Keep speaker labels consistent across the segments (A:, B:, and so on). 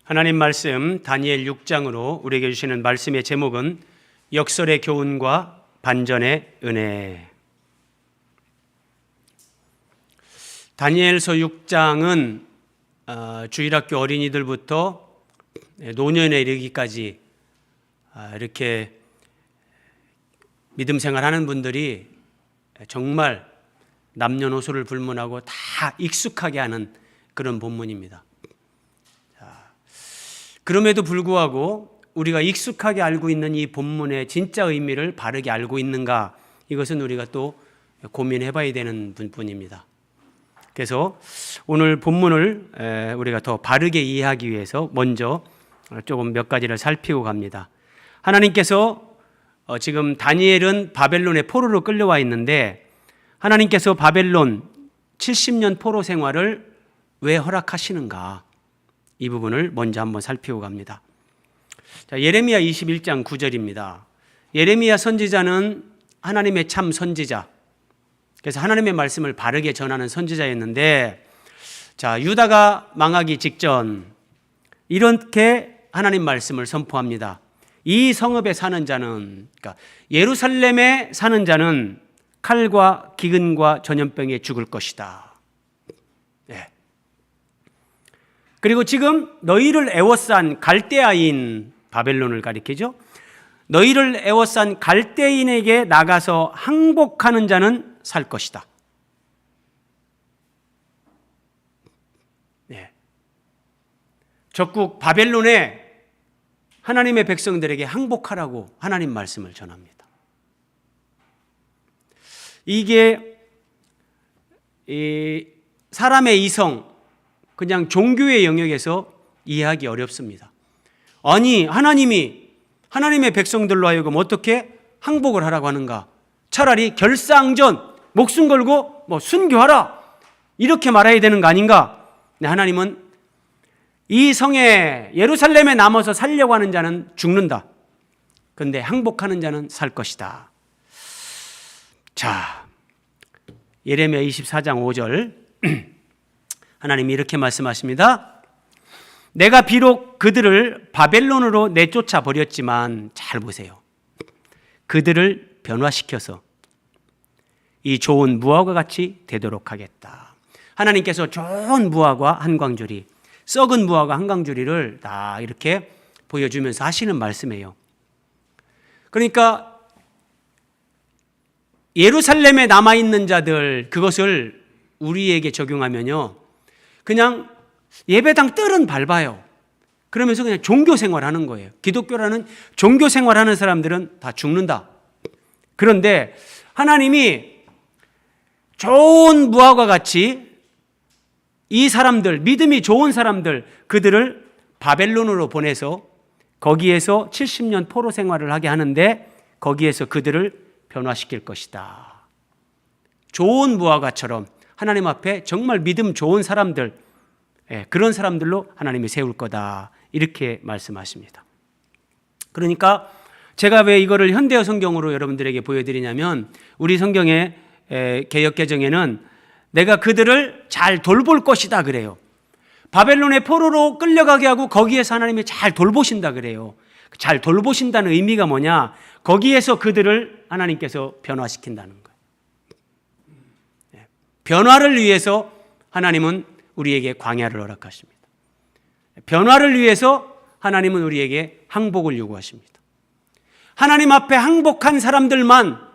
A: 하나님 말씀 다니엘 6장으로 우리에게 주시는 말씀의 제목은 역설의 교훈과 반전의 은혜. 다니엘서 6장은 주일학교 어린이들부터 노년에 이르기까지 이렇게 믿음 생활하는 분들이 정말 남녀노소를 불문하고 다 익숙하게 하는 그런 본문입니다. 그럼에도 불구하고 우리가 익숙하게 알고 있는 이 본문의 진짜 의미를 바르게 알고 있는가, 이것은 우리가 또 고민해 봐야 되는 부분입니다. 그래서 오늘 본문을 우리가 더 바르게 이해하기 위해서 먼저 조금 몇 가지를 살피고 갑니다. 하나님께서 지금 다니엘은 바벨론의 포로로 끌려와 있는데 하나님께서 바벨론 70년 포로 생활을 왜 허락하시는가, 이 부분을 먼저 한번 살피고 갑니다. 자, 예레미야 21장 9절입니다. 예레미야 선지자는 하나님의 참 선지자, 그래서 하나님의 말씀을 바르게 전하는 선지자였는데, 자, 유다가 망하기 직전 이렇게 하나님 말씀을 선포합니다. 이 성읍에 사는 자는, 그러니까 예루살렘에 사는 자는 칼과 기근과 전염병에 죽을 것이다. 그리고 지금 너희를 애워싼 갈대아인, 바벨론을 가리키죠. 너희를 애워싼 갈대인에게 나가서 항복하는 자는 살 것이다. 적국 바벨론에 하나님의 백성들에게 항복하라고 하나님 말씀을 전합니다. 이게 사람의 이성, 그냥 종교의 영역에서 이해하기 어렵습니다. 아니, 하나님이 하나님의 백성들로 하여금 어떻게 항복을 하라고 하는가? 차라리 결사항전, 목숨 걸고 순교하라, 이렇게 말해야 되는 거 아닌가? 네, 하나님은 이 성에 예루살렘에 남아서 살려고 하는 자는 죽는다. 그런데 항복하는 자는 살 것이다. 자, 예레미야 24장 5절 하나님이 이렇게 말씀하십니다. 내가 비록 그들을 바벨론으로 내쫓아 버렸지만, 잘 보세요, 그들을 변화시켜서 이 좋은 무화과 같이 되도록 하겠다. 하나님께서 좋은 무화과 한 광주리, 썩은 무화과 한 광주리를 다 이렇게 보여주면서 하시는 말씀이에요. 그러니까 예루살렘에 남아있는 자들, 그것을 우리에게 적용하면요, 그냥 예배당 뜰은 밟아요. 그러면서 그냥 종교 생활하는 거예요. 기독교라는 종교 생활하는 사람들은 다 죽는다. 그런데 하나님이 좋은 무화과 같이 이 사람들, 믿음이 좋은 사람들, 그들을 바벨론으로 보내서 거기에서 70년 포로 생활을 하게 하는데, 거기에서 그들을 변화시킬 것이다. 좋은 무화과처럼 하나님 앞에 정말 믿음 좋은 사람들, 그런 사람들로 하나님이 세울 거다, 이렇게 말씀하십니다. 그러니까 제가 왜 이거를 현대어 성경으로 여러분들에게 보여드리냐면, 우리 성경의 개역개정에는 내가 그들을 잘 돌볼 것이다 그래요. 바벨론의 포로로 끌려가게 하고 거기에서 하나님이 잘 돌보신다 그래요. 잘 돌보신다는 의미가 뭐냐? 거기에서 그들을 하나님께서 변화시킨다는 거예요. 변화를 위해서 하나님은 우리에게 광야를 허락하십니다. 변화를 위해서 하나님은 우리에게 항복을 요구하십니다. 하나님 앞에 항복한 사람들만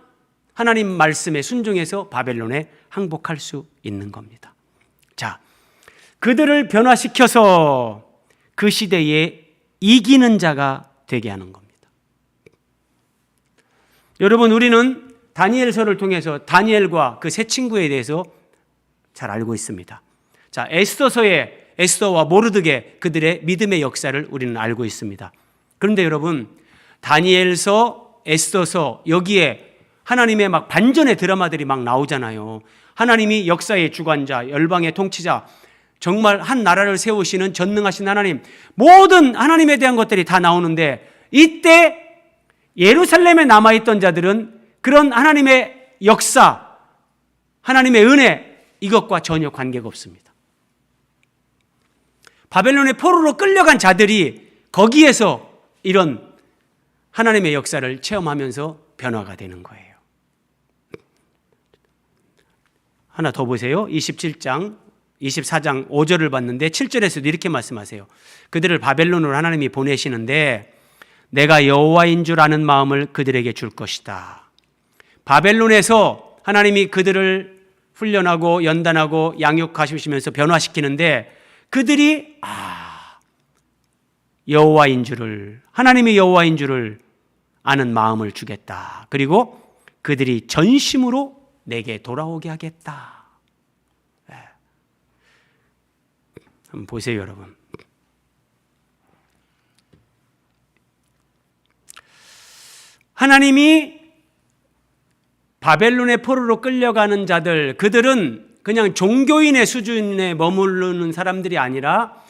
A: 하나님 말씀에 순종해서 바벨론에 항복할 수 있는 겁니다. 자, 그들을 변화시켜서 그 시대에 이기는 자가 되게 하는 겁니다. 여러분, 우리는 다니엘서를 통해서 다니엘과 그 세 친구에 대해서 잘 알고 있습니다. 자, 에스더서에 에스더와 모르드게, 그들의 믿음의 역사를 우리는 알고 있습니다. 그런데 여러분, 다니엘서, 에스더서, 여기에 하나님의 막 반전의 드라마들이 막 나오잖아요. 하나님이 역사의 주관자, 열방의 통치자, 정말 한 나라를 세우시는 전능하신 하나님, 모든 하나님에 대한 것들이 다 나오는데, 이때 예루살렘에 남아있던 자들은 그런 하나님의 역사, 하나님의 은혜, 이것과 전혀 관계가 없습니다. 바벨론의 포로로 끌려간 자들이 거기에서 이런 하나님의 역사를 체험하면서 변화가 되는 거예요. 하나 더 보세요. 27장, 24장 5절을 봤는데 7절에서도 이렇게 말씀하세요. 그들을 바벨론으로 하나님이 보내시는데 내가 여호와인 줄 아는 마음을 그들에게 줄 것이다. 바벨론에서 하나님이 그들을 훈련하고 연단하고 양육하시면서 변화시키는데 그들이 여호와인 줄을, 하나님의 여호와인 줄을 아는 마음을 주겠다. 그리고 그들이 전심으로 내게 돌아오게 하겠다. 한번 보세요, 여러분. 하나님이 바벨론의 포로로 끌려가는 자들, 그들은 그냥 종교인의 수준에 머무르는 사람들이 아니라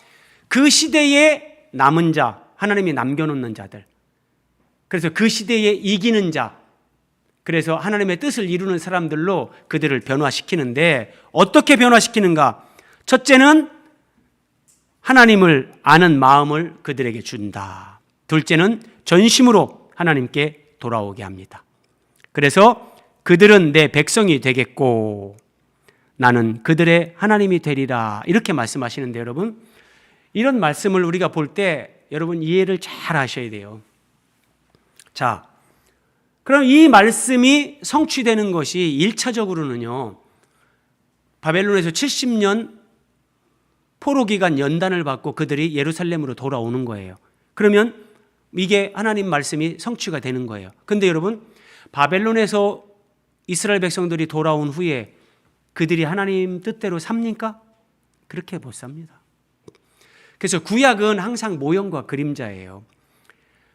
A: 그 시대에 남은 자, 하나님이 남겨놓는 자들, 그래서 그 시대에 이기는 자, 그래서 하나님의 뜻을 이루는 사람들로 그들을 변화시키는데 어떻게 변화시키는가? 첫째는 하나님을 아는 마음을 그들에게 준다. 둘째는 전심으로 하나님께 돌아오게 합니다. 그래서 그들은 내 백성이 되겠고 나는 그들의 하나님이 되리라. 이렇게 말씀하시는데 여러분, 이런 말씀을 우리가 볼 때 여러분 이해를 잘 하셔야 돼요. 자, 그럼 이 말씀이 성취되는 것이 1차적으로는요, 바벨론에서 70년 포로기간 연단을 받고 그들이 예루살렘으로 돌아오는 거예요. 그러면 이게 하나님 말씀이 성취가 되는 거예요. 근데 여러분, 바벨론에서 이스라엘 백성들이 돌아온 후에 그들이 하나님 뜻대로 삽니까? 그렇게 못 삽니다. 그래서 구약은 항상 모형과 그림자예요.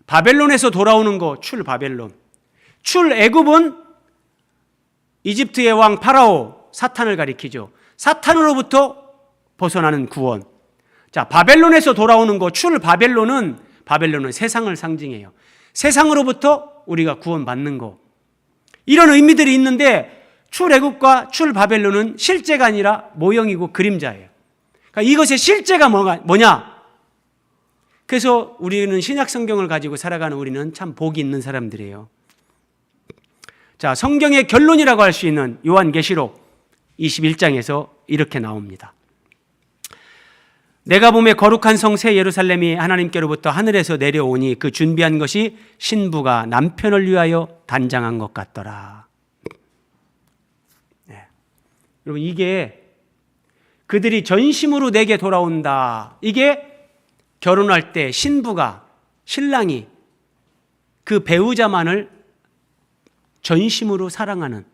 A: 바벨론에서 돌아오는 거 출바벨론, 출애굽은 이집트의 왕 파라오 사탄을 가리키죠. 사탄으로부터 벗어나는 구원. 자, 바벨론에서 돌아오는 거 출바벨론은, 바벨론은 세상을 상징해요. 세상으로부터 우리가 구원받는 거. 이런 의미들이 있는데 출애굽과 출바벨론은 실제가 아니라 모형이고 그림자예요. 그러니까 이것의 실제가 뭐냐? 그래서 우리는 신약 성경을 가지고 살아가는 우리는 참 복이 있는 사람들이에요. 자, 성경의 결론이라고 할 수 있는 요한계시록 21장에서 이렇게 나옵니다. 내가 보매 거룩한 성 새 예루살렘이 하나님께로부터 하늘에서 내려오니 그 준비한 것이 신부가 남편을 위하여 단장한 것 같더라. 네. 여러분, 이게 그들이 전심으로 내게 돌아온다. 이게 결혼할 때 신부가, 신랑이 그 배우자만을 전심으로 사랑하는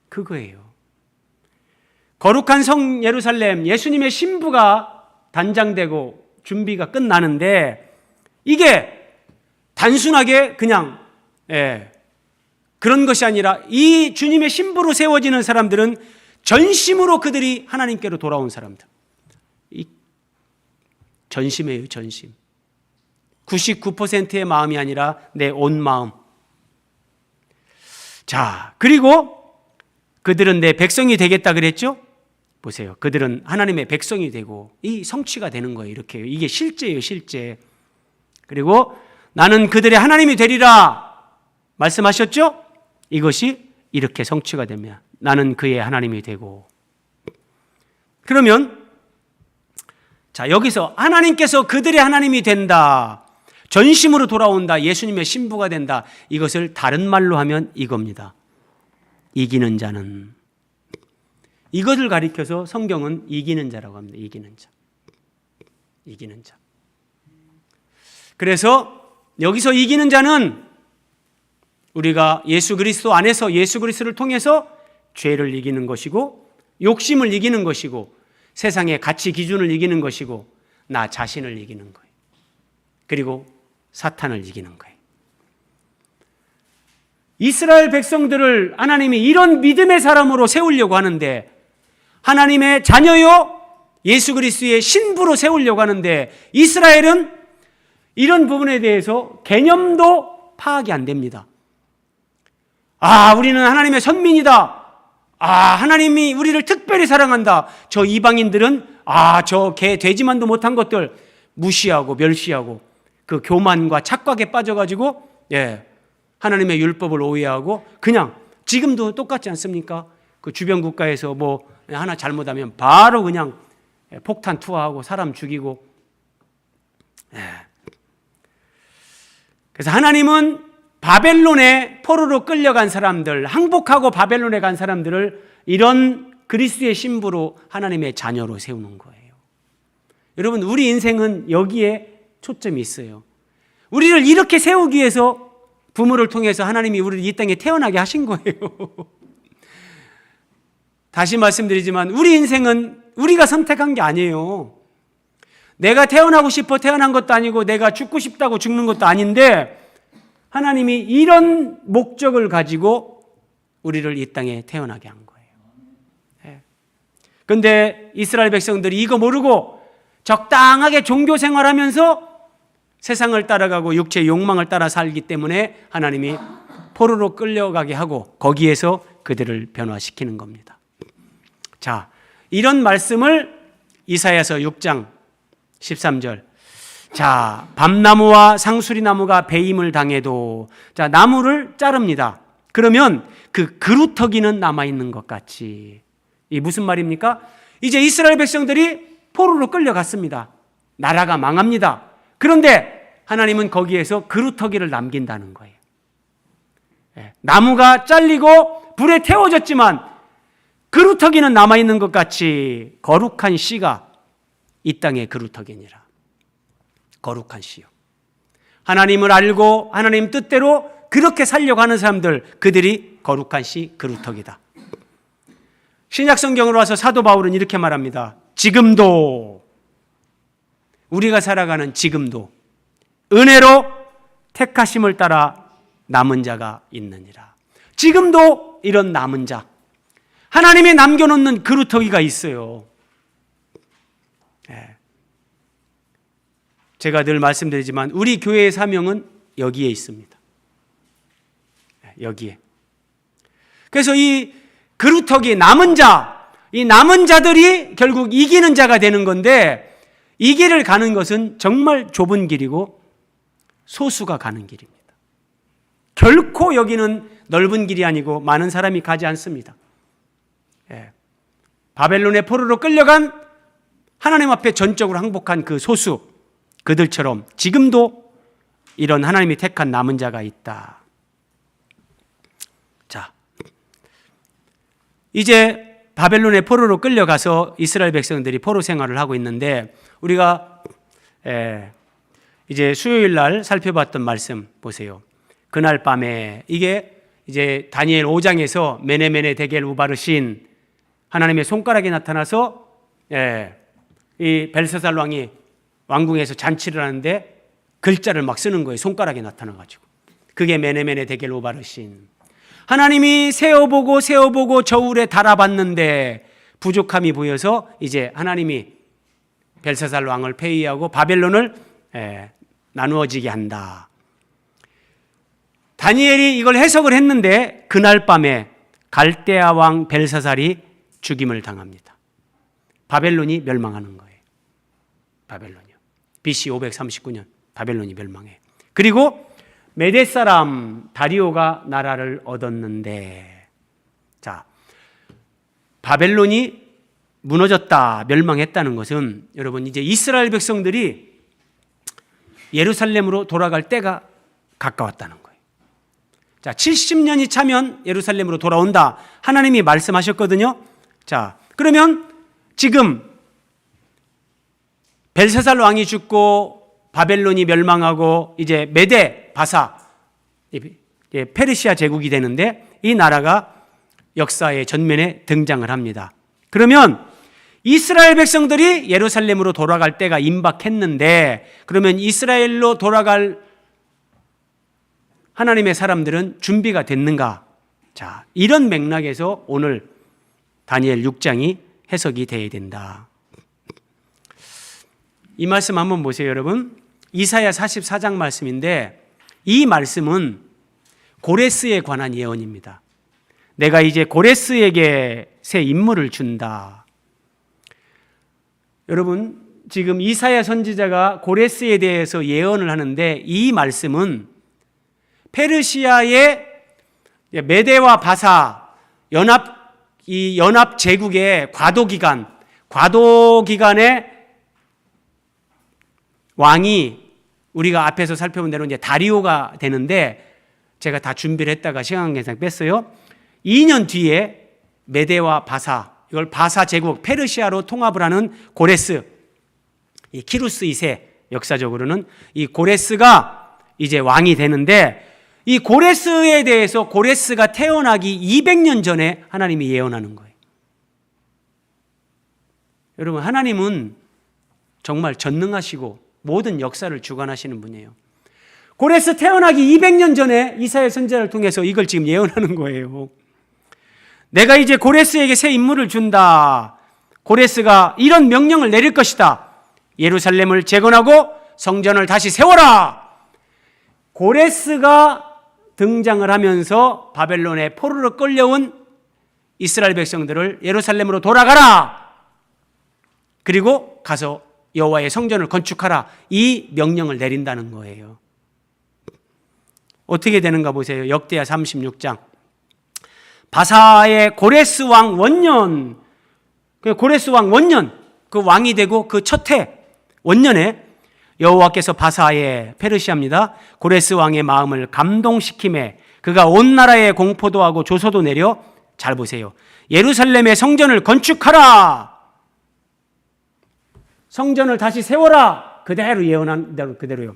A: 그거예요. 거룩한 성 예루살렘, 예수님의 신부가 단장되고 준비가 끝나는데 이게 단순하게 그냥 그런 것이 아니라 이 주님의 신부로 세워지는 사람들은 전심으로 그들이 하나님께로 돌아온 사람들. 이 전심이에요, 전심. 99%의 마음이 아니라 내 온 마음. 자, 그리고 그들은 내 백성이 되겠다 그랬죠? 보세요. 그들은 하나님의 백성이 되고 이 성취가 되는 거예요. 이렇게. 이게 실제예요, 실제. 그리고 나는 그들의 하나님이 되리라 말씀하셨죠? 이것이 이렇게 성취가 되면 나는 그의 하나님이 되고. 그러면 자, 여기서 하나님께서 그들의 하나님이 된다, 전심으로 돌아온다, 예수님의 신부가 된다, 이것을 다른 말로 하면 이겁니다. 이기는 자는, 이것을 가리켜서 성경은 이기는 자라고 합니다. 이기는 자. 이기는 자. 그래서 여기서 이기는 자는 우리가 예수 그리스도 안에서 예수 그리스도를 통해서 죄를 이기는 것이고 욕심을 이기는 것이고 세상의 가치 기준을 이기는 것이고 나 자신을 이기는 거예요. 그리고 사탄을 이기는 거예요. 이스라엘 백성들을 하나님이 이런 믿음의 사람으로 세우려고 하는데, 하나님의 자녀요 예수 그리스도의 신부로 세우려고 하는데 이스라엘은 이런 부분에 대해서 개념도 파악이 안 됩니다. 아, 우리는 하나님의 선민이다. 하나님이 우리를 특별히 사랑한다. 저 이방인들은 저 개 돼지만도 못한 것들 무시하고 멸시하고 그 교만과 착각에 빠져가지고 하나님의 율법을 오해하고 그냥 지금도 똑같지 않습니까? 그 주변 국가에서 뭐 하나 잘못하면 바로 그냥 폭탄 투하하고 사람 죽이고. 그래서 하나님은 바벨론에 포로로 끌려간 사람들, 항복하고 바벨론에 간 사람들을 이런 그리스도의 신부로 하나님의 자녀로 세우는 거예요. 여러분, 우리 인생은 여기에 초점이 있어요. 우리를 이렇게 세우기 위해서 부모를 통해서 하나님이 우리를 이 땅에 태어나게 하신 거예요. 다시 말씀드리지만 우리 인생은 우리가 선택한 게 아니에요. 내가 태어나고 싶어 태어난 것도 아니고 내가 죽고 싶다고 죽는 것도 아닌데 하나님이 이런 목적을 가지고 우리를 이 땅에 태어나게 한 거예요. 그런데 이스라엘 백성들이 이거 모르고 적당하게 종교 생활하면서 세상을 따라가고 육체의 욕망을 따라 살기 때문에 하나님이 포로로 끌려가게 하고 거기에서 그들을 변화시키는 겁니다. 자, 이런 말씀을 이사야서 6장 13절. 자, 밤나무와 상수리나무가 배임을 당해도, 자, 나무를 자릅니다. 그러면 그 그루터기는 남아있는 것 같이. 이 무슨 말입니까? 이제 이스라엘 백성들이 포로로 끌려갔습니다. 나라가 망합니다. 그런데 하나님은 거기에서 그루터기를 남긴다는 거예요. 나무가 잘리고 불에 태워졌지만 그루터기는 남아있는 것 같이 거룩한 씨가 이 땅의 그루터기니라. 거룩한 씨요. 하나님을 알고 하나님 뜻대로 그렇게 살려고 하는 사람들, 그들이 거룩한 씨 그루터기다. 신약 성경으로 와서 사도 바울은 이렇게 말합니다. 지금도, 우리가 살아가는 지금도 은혜로 택하심을 따라 남은 자가 있느니라. 지금도 이런 남은 자, 하나님이 남겨놓는 그루터기가 있어요. 제가 늘 말씀드리지만 우리 교회의 사명은 여기에 있습니다. 여기에. 그래서 이 그루터기 남은 자, 이 남은 자들이 결국 이기는 자가 되는 건데 이 길을 가는 것은 정말 좁은 길이고 소수가 가는 길입니다. 결코 여기는 넓은 길이 아니고 많은 사람이 가지 않습니다. 바벨론의 포로로 끌려간 하나님 앞에 전적으로 항복한 그 소수, 그들처럼 지금도 이런 하나님이 택한 남은 자가 있다. 자, 이제 바벨론의 포로로 끌려가서 이스라엘 백성들이 포로 생활을 하고 있는데 우리가 이제 수요일 날 살펴봤던 말씀 보세요. 그날 밤에 이게 이제 다니엘 5장에서 메네메네 데겔 우바르신 하나님의 손가락이 나타나서 이 벨사살 왕이 왕궁에서 잔치를 하는데 글자를 막 쓰는 거예요. 손가락이 나타나가지고. 그게 메네메네 데겔 우바르신. 하나님이 세어보고 저울에 달아봤는데 부족함이 보여서 이제 하나님이 벨사살 왕을 폐위하고 바벨론을 나누어지게 한다. 다니엘이 이걸 해석을 했는데 그날 밤에 갈대아 왕 벨사살이 죽임을 당합니다. 바벨론이 멸망하는 거예요. 바벨론이요. BC 539년 바벨론이 멸망해. 그리고 메대 사람 다리오가 나라를 얻었는데, 자, 바벨론이 무너졌다, 멸망했다는 것은 여러분 이제 이스라엘 백성들이 예루살렘으로 돌아갈 때가 가까웠다는 거예요. 자, 70년이 차면 예루살렘으로 돌아온다. 하나님이 말씀하셨거든요. 자, 그러면 지금 벨사살 왕이 죽고 바벨론이 멸망하고 이제 메데 바사 페르시아 제국이 되는데 이 나라가 역사의 전면에 등장을 합니다. 그러면 이스라엘 백성들이 예루살렘으로 돌아갈 때가 임박했는데 그러면 이스라엘로 돌아갈 하나님의 사람들은 준비가 됐는가? 자, 이런 맥락에서 오늘 다니엘 6장이 해석이 돼야 된다. 이 말씀 한번 보세요, 여러분. 이사야 44장 말씀인데 이 말씀은 고레스에 관한 예언입니다. 내가 이제 고레스에게 새 임무를 준다. 여러분, 지금 이사야 선지자가 고레스에 대해서 예언을 하는데 이 말씀은 페르시아의 메대와 바사 연합 제국의 과도 기간의 왕이 우리가 앞에서 살펴본 대로 이제 다리오가 되는데 제가 다 준비를 했다가 시간 관계상 뺐어요. 2년 뒤에 메대와 바사, 이걸 바사 제국 페르시아로 통합을 하는 고레스, 이 키루스 2세, 역사적으로는 이 고레스가 이제 왕이 되는데 이 고레스에 대해서 고레스가 태어나기 200년 전에 하나님이 예언하는 거예요. 여러분, 하나님은 정말 전능하시고 모든 역사를 주관하시는 분이에요. 고레스 태어나기 200년 전에 이사야 선지자를 통해서 이걸 지금 예언하는 거예요. 내가 이제 고레스에게 새 임무를 준다. 고레스가 이런 명령을 내릴 것이다. 예루살렘을 재건하고 성전을 다시 세워라. 고레스가 등장을 하면서 바벨론에 포로로 끌려온 이스라엘 백성들을 예루살렘으로 돌아가라. 그리고 가서 여호와의 성전을 건축하라. 이 명령을 내린다는 거예요. 어떻게 되는가 보세요. 역대하 36장. 바사의 고레스 왕 원년, 고레스 왕 원년, 그 왕이 되고 그 첫 해 원년에 여호와께서 바사의 페르시아입니다. 고레스 왕의 마음을 감동시킴에 그가 온 나라에 공포도 하고 조서도 내려, 잘 보세요, 예루살렘의 성전을 건축하라. 성전을 다시 세워라. 그대로 예언한 대로 그대로요.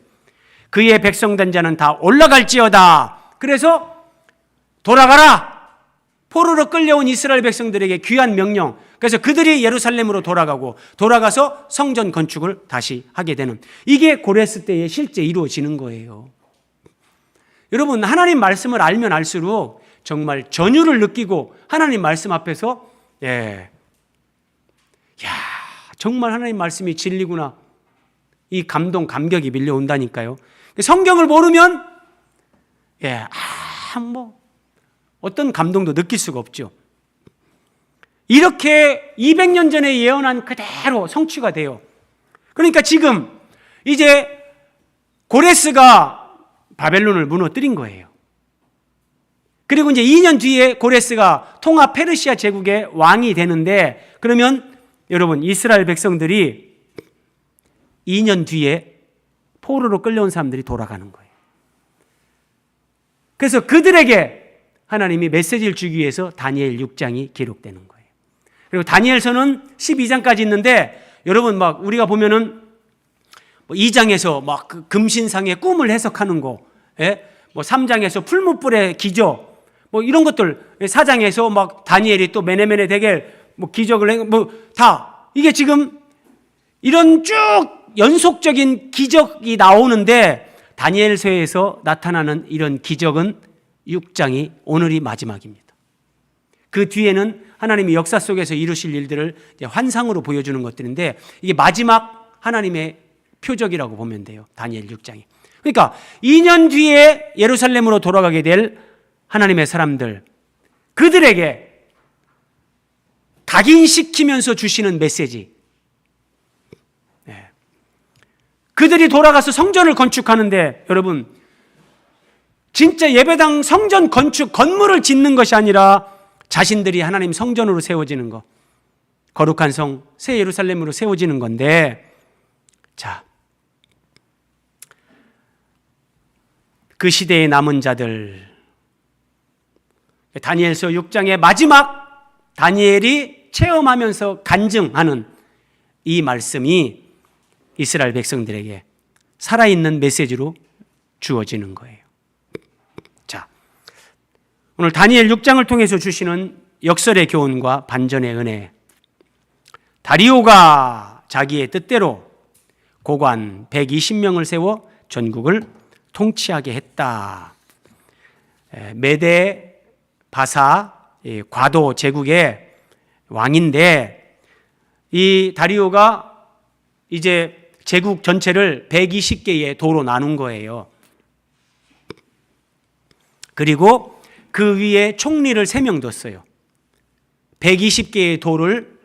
A: 그의 백성된 자는 다 올라갈지어다. 그래서 돌아가라. 포로로 끌려온 이스라엘 백성들에게 귀한 명령. 그래서 그들이 예루살렘으로 돌아가서 성전 건축을 다시 하게 되는, 이게 고레스 때에 실제 이루어지는 거예요. 여러분, 하나님 말씀을 알면 알수록 정말 전율을 느끼고 하나님 말씀 앞에서 정말 하나님 말씀이 진리구나, 이 감격이 밀려온다니까요. 성경을 모르면 어떤 감동도 느낄 수가 없죠. 이렇게 200년 전에 예언한 그대로 성취가 돼요. 그러니까 지금 이제 고레스가 바벨론을 무너뜨린 거예요. 그리고 이제 2년 뒤에 고레스가 통합 페르시아 제국의 왕이 되는데, 그러면 여러분, 이스라엘 백성들이 2년 뒤에 포로로 끌려온 사람들이 돌아가는 거예요. 그래서 그들에게 하나님이 메시지를 주기 위해서 다니엘 6장이 기록되는 거예요. 그리고 다니엘서는 12장까지 있는데, 여러분 우리가 보면은 2장에서 그 금신상의 꿈을 해석하는 거, 3장에서 풀무불의 기적, 이런 것들, 4장에서 다니엘이 또 메네메네 대겔 기적을 다, 이게 지금 이런 쭉 연속적인 기적이 나오는데, 다니엘서에서 나타나는 이런 기적은 6장이 오늘이 마지막입니다. 그 뒤에는 하나님이 역사 속에서 이루실 일들을 이제 환상으로 보여주는 것들인데, 이게 마지막 하나님의 표적이라고 보면 돼요. 다니엘 6장이. 그러니까 2년 뒤에 예루살렘으로 돌아가게 될 하나님의 사람들, 그들에게 각인시키면서 주시는 메시지. 그들이 돌아가서 성전을 건축하는데, 여러분, 진짜 예배당 성전 건축, 건물을 짓는 것이 아니라 자신들이 하나님 성전으로 세워지는 것, 거룩한 성, 새 예루살렘으로 세워지는 건데, 자, 그 시대에 남은 자들, 다니엘서 6장의 마지막 다니엘이 체험하면서 간증하는 이 말씀이 이스라엘 백성들에게 살아있는 메시지로 주어지는 거예요. 자, 오늘 다니엘 6장을 통해서 주시는 역설의 교훈과 반전의 은혜. 다리오가 자기의 뜻대로 고관 120명을 세워 전국을 통치하게 했다. 메대 바사 과도 제국의 왕인데, 이 다리오가 이제 제국 전체를 120개의 도로 나눈 거예요. 그리고 그 위에 총리를 3명 뒀어요. 120개의 도를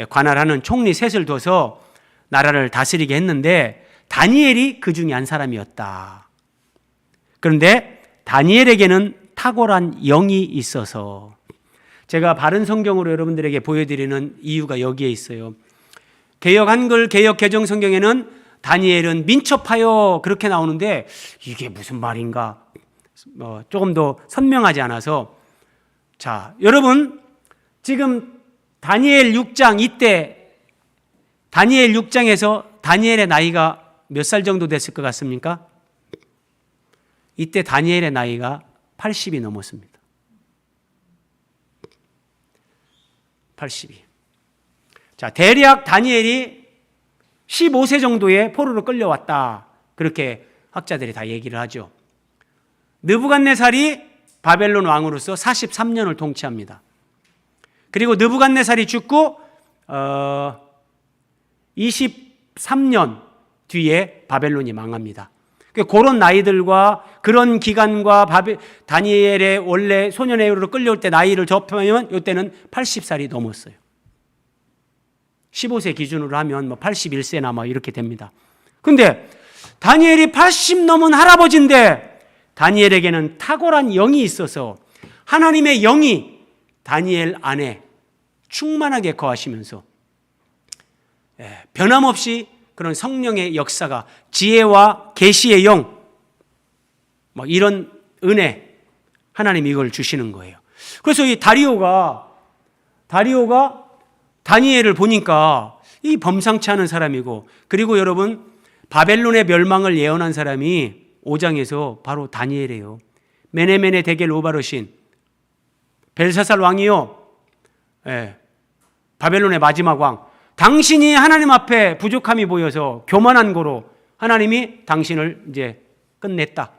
A: 관할하는 총리 셋을 둬서 나라를 다스리게 했는데 다니엘이 그 중에 한 사람이었다. 그런데 다니엘에게는 탁월한 영이 있어서, 제가 바른 성경으로 여러분들에게 보여드리는 이유가 여기에 있어요. 개역 한글 개역 개정 성경에는 다니엘은 민첩하여 그렇게 나오는데 이게 무슨 말인가 조금 더 선명하지 않아서, 자, 여러분 지금 다니엘 6장, 이때 다니엘 6장에서 다니엘의 나이가 몇 살 정도 됐을 것 같습니까? 이때 다니엘의 나이가 80이 넘었습니다. 80이. 자, 대략 다니엘이 15세 정도에 포로로 끌려왔다. 그렇게 학자들이 다 얘기를 하죠. 느부갓네살이 바벨론 왕으로서 43년을 통치합니다. 그리고 느부갓네살이 죽고 23년 뒤에 바벨론이 망합니다. 그런 나이들과 그런 기간과 다니엘의 원래 소년회로 끌려올 때 나이를 접하면 이때는 80살이 넘었어요. 15세 기준으로 하면 81세나 이렇게 됩니다. 근데 다니엘이 80 넘은 할아버지인데 다니엘에게는 탁월한 영이 있어서 하나님의 영이 다니엘 안에 충만하게 거하시면서 변함없이 그런 성령의 역사가, 지혜와 계시의 영, 이런 은혜, 하나님이 이걸 주시는 거예요. 그래서 이 다리오가 다니엘을 보니까 이 범상치 않은 사람이고, 그리고 여러분 바벨론의 멸망을 예언한 사람이 5장에서 바로 다니엘이에요. 메네메네 데겔 우바르신 벨사살 왕이요, 바벨론의 마지막 왕, 당신이 하나님 앞에 부족함이 보여서 교만한 거로 하나님이 당신을 이제 끝냈다.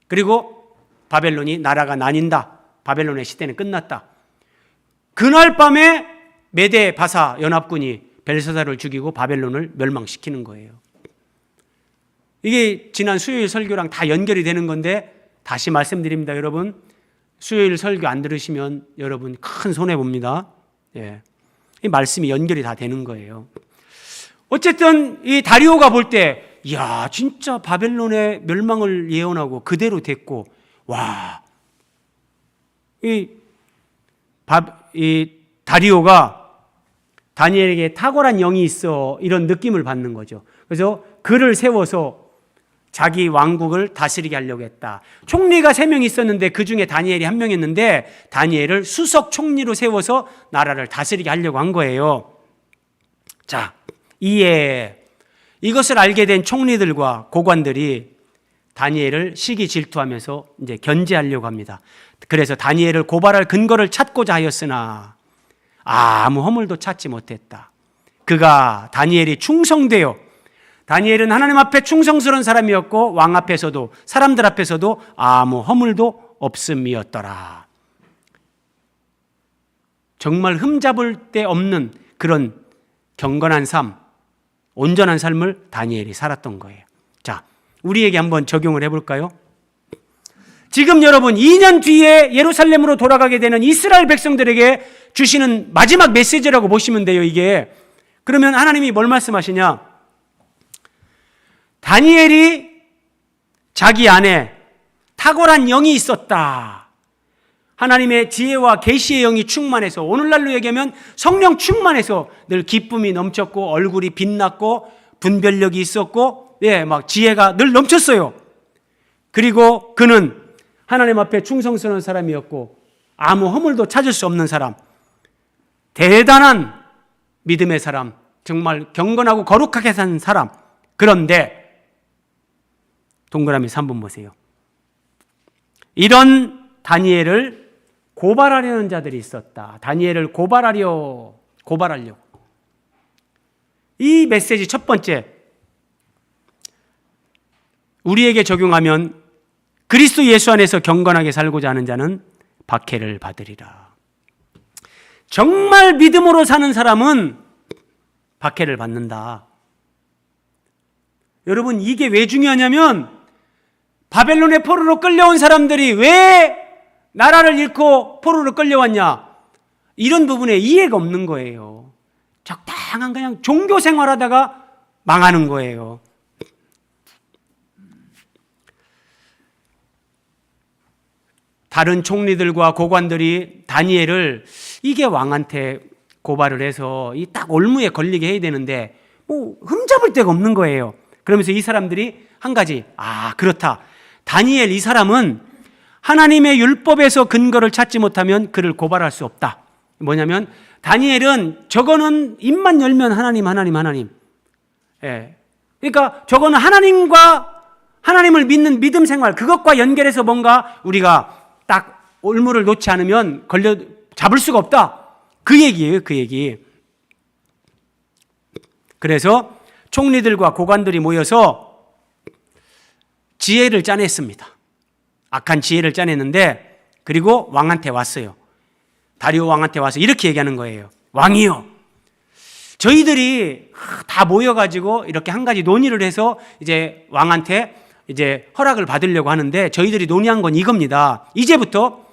A: 그리고 바벨론이 나라가 나뉜다. 바벨론의 시대는 끝났다. 그날 밤에 메데 바사 연합군이 벨사살을 죽이고 바벨론을 멸망시키는 거예요. 이게 지난 수요일 설교랑 다 연결이 되는 건데 다시 말씀드립니다. 여러분, 수요일 설교 안 들으시면 여러분 큰 손해봅니다. 이 말씀이 연결이 다 되는 거예요. 어쨌든 이 다리오가 볼 때, 이야, 진짜 바벨론의 멸망을 예언하고 그대로 됐고, 와, 이 다리오가 다니엘에게 탁월한 영이 있어, 이런 느낌을 받는 거죠. 그래서 그를 세워서 자기 왕국을 다스리게 하려고 했다. 총리가 3명 있었는데 그 중에 다니엘이 1명이었는데 다니엘을 수석 총리로 세워서 나라를 다스리게 하려고 한 거예요. 자, 이에 이것을 알게 된 총리들과 고관들이 다니엘을 시기 질투하면서 이제 견제하려고 합니다. 그래서 다니엘을 고발할 근거를 찾고자 하였으나 아무 허물도 찾지 못했다. 그가 다니엘이 충성되어, 다니엘은 하나님 앞에 충성스러운 사람이었고 왕 앞에서도 사람들 앞에서도 아무 허물도 없음이었더라. 정말 흠잡을 데 없는 그런 경건한 삶, 온전한 삶을 다니엘이 살았던 거예요. 자, 우리에게 한번 적용을 해볼까요? 지금 여러분 2년 뒤에 예루살렘으로 돌아가게 되는 이스라엘 백성들에게 주시는 마지막 메시지라고 보시면 돼요. 이게 그러면 하나님이 뭘 말씀하시냐? 다니엘이 자기 안에 탁월한 영이 있었다. 하나님의 지혜와 계시의 영이 충만해서, 오늘날로 얘기하면 성령 충만해서 늘 기쁨이 넘쳤고 얼굴이 빛났고 분별력이 있었고 막 지혜가 늘 넘쳤어요. 그리고 그는 하나님 앞에 충성스러운 사람이었고 아무 허물도 찾을 수 없는 사람, 대단한 믿음의 사람, 정말 경건하고 거룩하게 산 사람. 그런데 동그라미 3번 보세요. 이런 다니엘을 고발하려는 자들이 있었다. 다니엘을 고발하려고. 이 메시지 첫 번째, 우리에게 적용하면 그리스도 예수 안에서 경건하게 살고자 하는 자는 박해를 받으리라. 정말 믿음으로 사는 사람은 박해를 받는다. 여러분, 이게 왜 중요하냐면 바벨론의 포로로 끌려온 사람들이 왜 나라를 잃고 포로로 끌려왔냐? 이런 부분에 이해가 없는 거예요. 적당한 그냥 종교 생활하다가 망하는 거예요. 다른 총리들과 고관들이 다니엘을 이게 왕한테 고발을 해서 이 딱 올무에 걸리게 해야 되는데 뭐 흠잡을 데가 없는 거예요. 그러면서 이 사람들이 한 가지, 그렇다. 다니엘 이 사람은 하나님의 율법에서 근거를 찾지 못하면 그를 고발할 수 없다. 뭐냐면 다니엘은 저거는 입만 열면 하나님. 예. 그러니까 저거는 하나님을 믿는 믿음 생활, 그것과 연결해서 뭔가 우리가 딱 올무를 놓지 않으면 잡을 수가 없다. 그 얘기예요, 그 얘기. 그래서 총리들과 고관들이 모여서 지혜를 짜냈습니다. 악한 지혜를 짜냈는데, 그리고 왕한테 왔어요. 다리오 왕한테 와서 이렇게 얘기하는 거예요. 왕이요, 저희들이 다 모여가지고 이렇게 한 가지 논의를 해서 이제 왕한테 이제 허락을 받으려고 하는데, 저희들이 논의한 건 이겁니다. 이제부터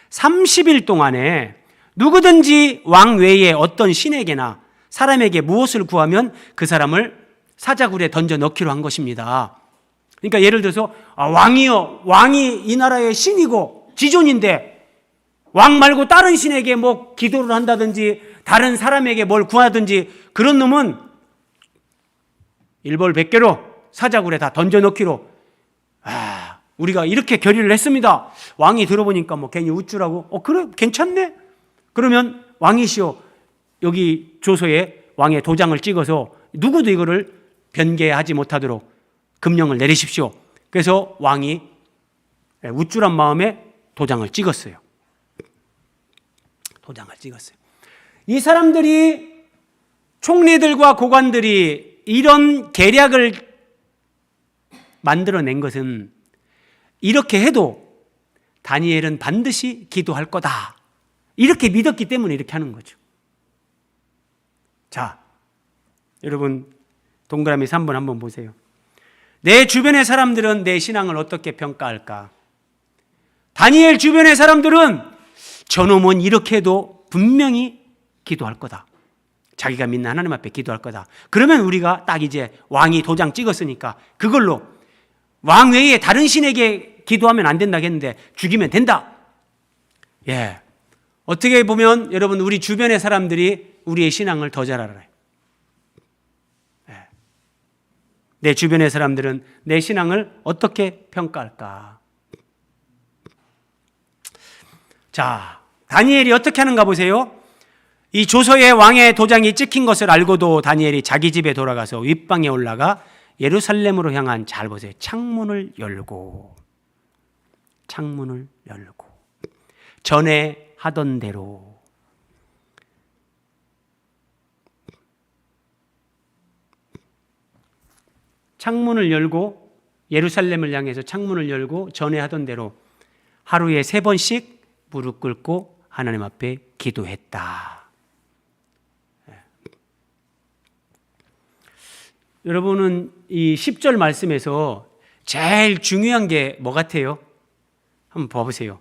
A: 30일 동안에 누구든지 왕 외에 어떤 신에게나 사람에게 무엇을 구하면 그 사람을 사자굴에 던져 넣기로 한 것입니다. 그러니까 예를 들어서 왕이요, 왕이 이 나라의 신이고 지존인데 왕 말고 다른 신에게 뭐 기도를 한다든지 다른 사람에게 뭘 구하든지 그런 놈은 일벌백계로 사자굴에 다 던져 넣기로 우리가 이렇게 결의를 했습니다. 왕이 들어보니까 뭐 괜히 우쭐하고 그래 괜찮네. 그러면 왕이시오, 여기 조서에 왕의 도장을 찍어서 누구도 이거를 변개하지 못하도록 금령을 내리십시오. 그래서 왕이 우쭐한 마음에 도장을 찍었어요. 이 사람들이, 총리들과 고관들이 이런 계략을 만들어낸 것은 이렇게 해도 다니엘은 반드시 기도할 거다, 이렇게 믿었기 때문에 이렇게 하는 거죠. 자, 여러분 동그라미 3번 한번 보세요. 내 주변의 사람들은 내 신앙을 어떻게 평가할까? 다니엘 주변의 사람들은 저놈은 이렇게 해도 분명히 기도할 거다, 자기가 믿는 하나님 앞에 기도할 거다. 그러면 우리가 딱 이제 왕이 도장 찍었으니까 그걸로 왕 외에 다른 신에게 기도하면 안 된다고 했는데 죽이면 된다. 예. 어떻게 보면 여러분, 우리 주변의 사람들이 우리의 신앙을 더 잘 알아요. 예. 내 주변의 사람들은 내 신앙을 어떻게 평가할까? 자, 다니엘이 어떻게 하는가 보세요. 이 조서에 왕의 도장이 찍힌 것을 알고도 다니엘이 자기 집에 돌아가서 윗방에 올라가 예루살렘으로 향한, 잘 보세요, 창문을 열고 전에 하던 대로 창문을 열고 예루살렘을 향해서 창문을 열고 전에 하던 대로 하루에 3번씩 무릎 꿇고 하나님 앞에 기도했다. 여러분은 이 10절 말씀에서 제일 중요한 게 뭐 같아요? 한번 봐보세요.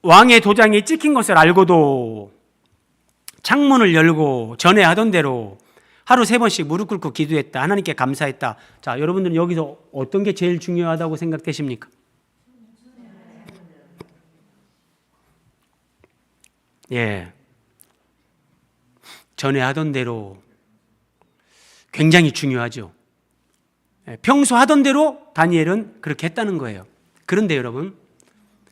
A: 왕의 도장이 찍힌 것을 알고도 창문을 열고 전에 하던 대로 하루 3번씩 무릎 꿇고 기도했다. 하나님께 감사했다. 자, 여러분들은 여기서 어떤 게 제일 중요하다고 생각되십니까? 예. 전에 하던 대로 굉장히 중요하죠. 평소 하던 대로 다니엘은 그렇게 했다는 거예요. 그런데 여러분,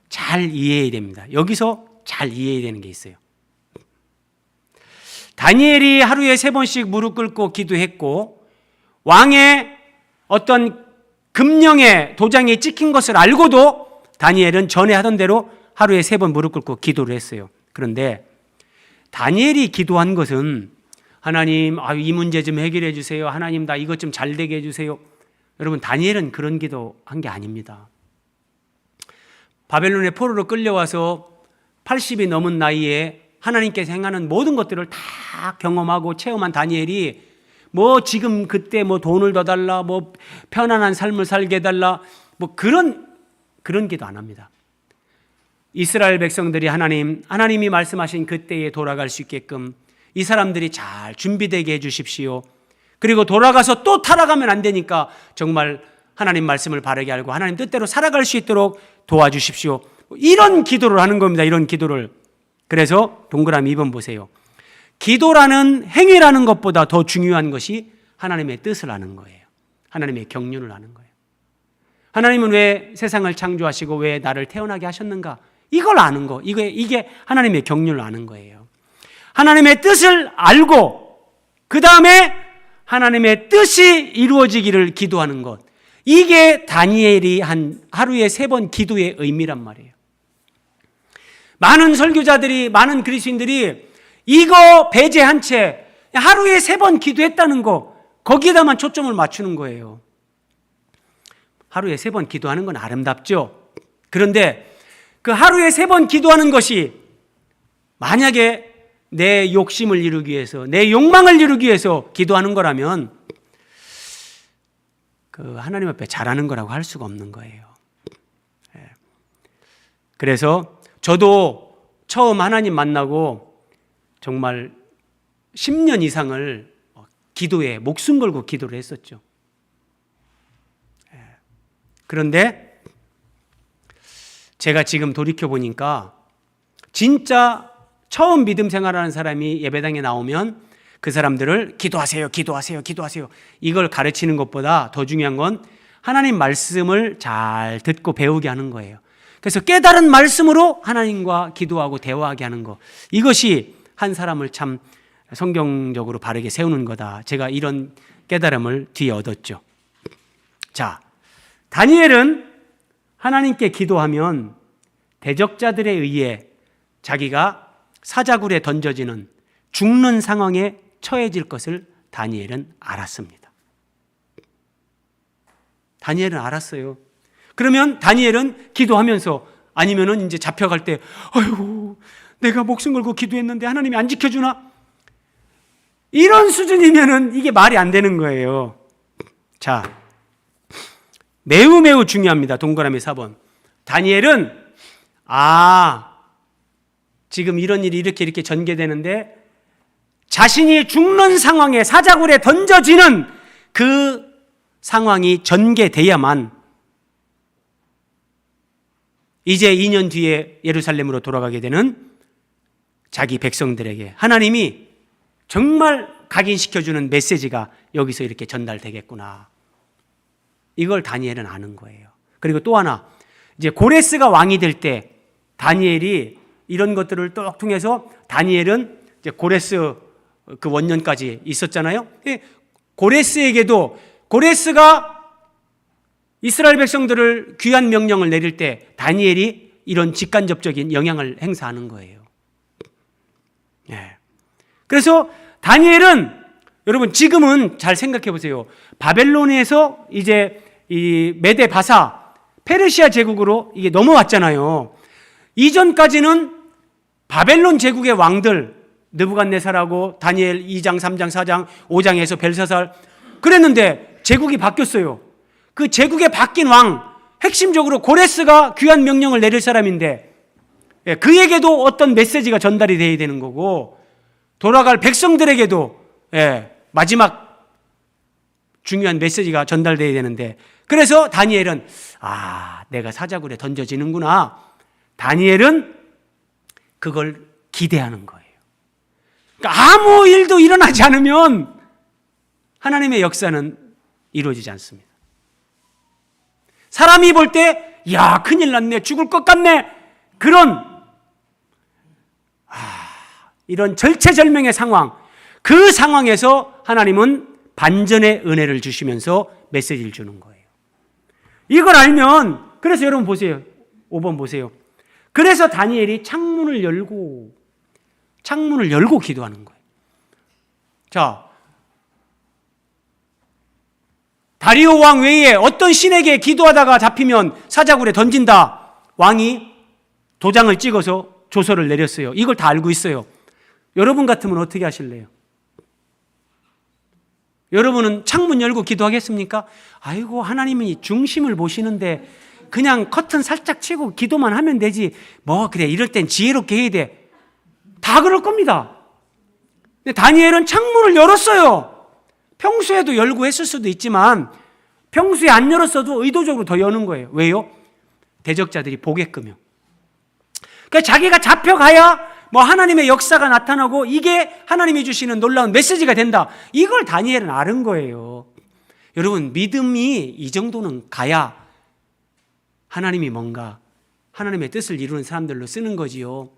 A: 잘 이해해야 됩니다. 여기서 잘 이해해야 되는 게 있어요. 다니엘이 하루에 3번씩 무릎 꿇고 기도했고 왕의 어떤 금령의 도장이 찍힌 것을 알고도 다니엘은 전에 하던 대로 하루에 3번 무릎 꿇고 기도를 했어요. 그런데 다니엘이 기도한 것은 하나님, 이 문제 좀 해결해 주세요. 하나님, 나 이것 좀 잘 되게 해주세요. 여러분, 다니엘은 그런 기도한 게 아닙니다. 바벨론의 포로로 끌려와서 80이 넘은 나이에 하나님께서 행하는 모든 것들을 다 경험하고 체험한 다니엘이 뭐 지금 그때 뭐 돈을 더 달라, 뭐 편안한 삶을 살게 해달라, 뭐 그런 그런 기도 안 합니다. 이스라엘 백성들이 하나님이 말씀하신 그때에 돌아갈 수 있게끔 이 사람들이 잘 준비되게 해주십시오. 그리고 돌아가서 또 타락하면 안 되니까 정말 하나님 말씀을 바르게 알고 하나님 뜻대로 살아갈 수 있도록 도와주십시오. 이런 기도를 하는 겁니다. 이런 기도를. 그래서 동그라미 2번 보세요. 기도라는 행위라는 것보다 더 중요한 것이 하나님의 뜻을 아는 거예요. 하나님의 경륜을 아는 거예요. 하나님은 왜 세상을 창조하시고 왜 나를 태어나게 하셨는가? 이걸 아는 거. 이게 하나님의 경륜을 아는 거예요. 하나님의 뜻을 알고 그 다음에 하나님의 뜻이 이루어지기를 기도하는 것. 이게 다니엘이 한 하루에 3번 기도의 의미란 말이에요. 많은 설교자들이, 많은 그리스도인들이 이거 배제한 채 하루에 3번 기도했다는 거, 거기에다만 초점을 맞추는 거예요. 하루에 3번 기도하는 건 아름답죠. 그런데 그 하루에 3번 기도하는 것이 만약에 내 욕심을 이루기 위해서, 내 욕망을 이루기 위해서 기도하는 거라면 그 하나님 앞에 잘하는 거라고 할 수가 없는 거예요. 그래서 저도 처음 하나님 만나고 정말 10년 이상을 기도에 목숨 걸고 기도를 했었죠. 그런데 제가 지금 돌이켜보니까 진짜 처음 믿음 생활하는 사람이 예배당에 나오면 그 사람들을 기도하세요, 기도하세요, 기도하세요. 이걸 가르치는 것보다 더 중요한 건 하나님 말씀을 잘 듣고 배우게 하는 거예요. 그래서 깨달은 말씀으로 하나님과 기도하고 대화하게 하는 거. 이것이 한 사람을 참 성경적으로 바르게 세우는 거다. 제가 이런 깨달음을 뒤에 얻었죠. 자, 다니엘은 하나님께 기도하면 대적자들에 의해 자기가 사자굴에 던져지는 죽는 상황에 처해질 것을 다니엘은 알았습니다. 다니엘은 알았어요. 그러면 다니엘은 기도하면서 아니면은 이제 잡혀갈 때 아이고 내가 목숨 걸고 기도했는데 하나님이 안 지켜주나? 이런 수준이면은 이게 말이 안 되는 거예요. 자, 매우 중요합니다. 동그라미 4번. 다니엘은 지금 이런 일이 이렇게 전개되는데 자신이 죽는 상황에 사자굴에 던져지는 그 상황이 전개돼야만 이제 2년 뒤에 예루살렘으로 돌아가게 되는 자기 백성들에게 하나님이 정말 각인시켜주는 메시지가 여기서 이렇게 전달되겠구나. 이걸 다니엘은 아는 거예요. 그리고 또 하나, 이제 고레스가 왕이 될 때 다니엘이 이런 것들을 또 통해서 다니엘은 이제 고레스 그 원년까지 있었잖아요. 고레스가 이스라엘 백성들을 귀한 명령을 내릴 때 다니엘이 이런 직간접적인 영향을 행사하는 거예요. 그래서 다니엘은 여러분 지금은 잘 생각해 보세요. 바벨론에서 이제 이 메데 바사 페르시아 제국으로 이게 넘어왔잖아요. 이전까지는 바벨론 제국의 왕들 느부갓네살하고 다니엘 2장, 3장, 4장, 5장에서 벨사살 그랬는데 제국이 바뀌었어요. 그 제국에 바뀐 왕, 핵심적으로 고레스가 귀한 명령을 내릴 사람인데 그에게도 어떤 메시지가 전달이 돼야 되는 거고 돌아갈 백성들에게도 마지막 중요한 메시지가 전달돼야 되는데 그래서 다니엘은 내가 사자굴에 던져지는구나. 다니엘은 그걸 기대하는 거예요. 그러니까 아무 일도 일어나지 않으면 하나님의 역사는 이루어지지 않습니다. 사람이 볼 때 큰일 났네, 죽을 것 같네, 이런 절체절명의 상황, 그 상황에서 하나님은 반전의 은혜를 주시면서 메시지를 주는 거예요. 이걸 알면, 그래서 여러분 보세요. 5번 보세요. 그래서 다니엘이 창문을 열고 기도하는 거예요. 자, 다리오 왕 외에 어떤 신에게 기도하다가 잡히면 사자굴에 던진다. 왕이 도장을 찍어서 조서를 내렸어요. 이걸 다 알고 있어요. 여러분 같으면 어떻게 하실래요? 여러분은 창문 열고 기도하겠습니까? 아이고 하나님이 중심을 보시는데 그냥 커튼 살짝 치고 기도만 하면 되지. 뭐 그래 이럴 땐 지혜롭게 해야 돼. 다 그럴 겁니다. 근데 다니엘은 창문을 열었어요. 평소에도 열고 했을 수도 있지만 평소에 안 열었어도 의도적으로 더 여는 거예요. 왜요? 대적자들이 보게끔요. 그러니까 자기가 잡혀가야 뭐 하나님의 역사가 나타나고 이게 하나님이 주시는 놀라운 메시지가 된다. 이걸 다니엘은 아는 거예요. 여러분, 믿음이 이 정도는 가야 하나님이 뭔가 하나님의 뜻을 이루는 사람들로 쓰는 거지요.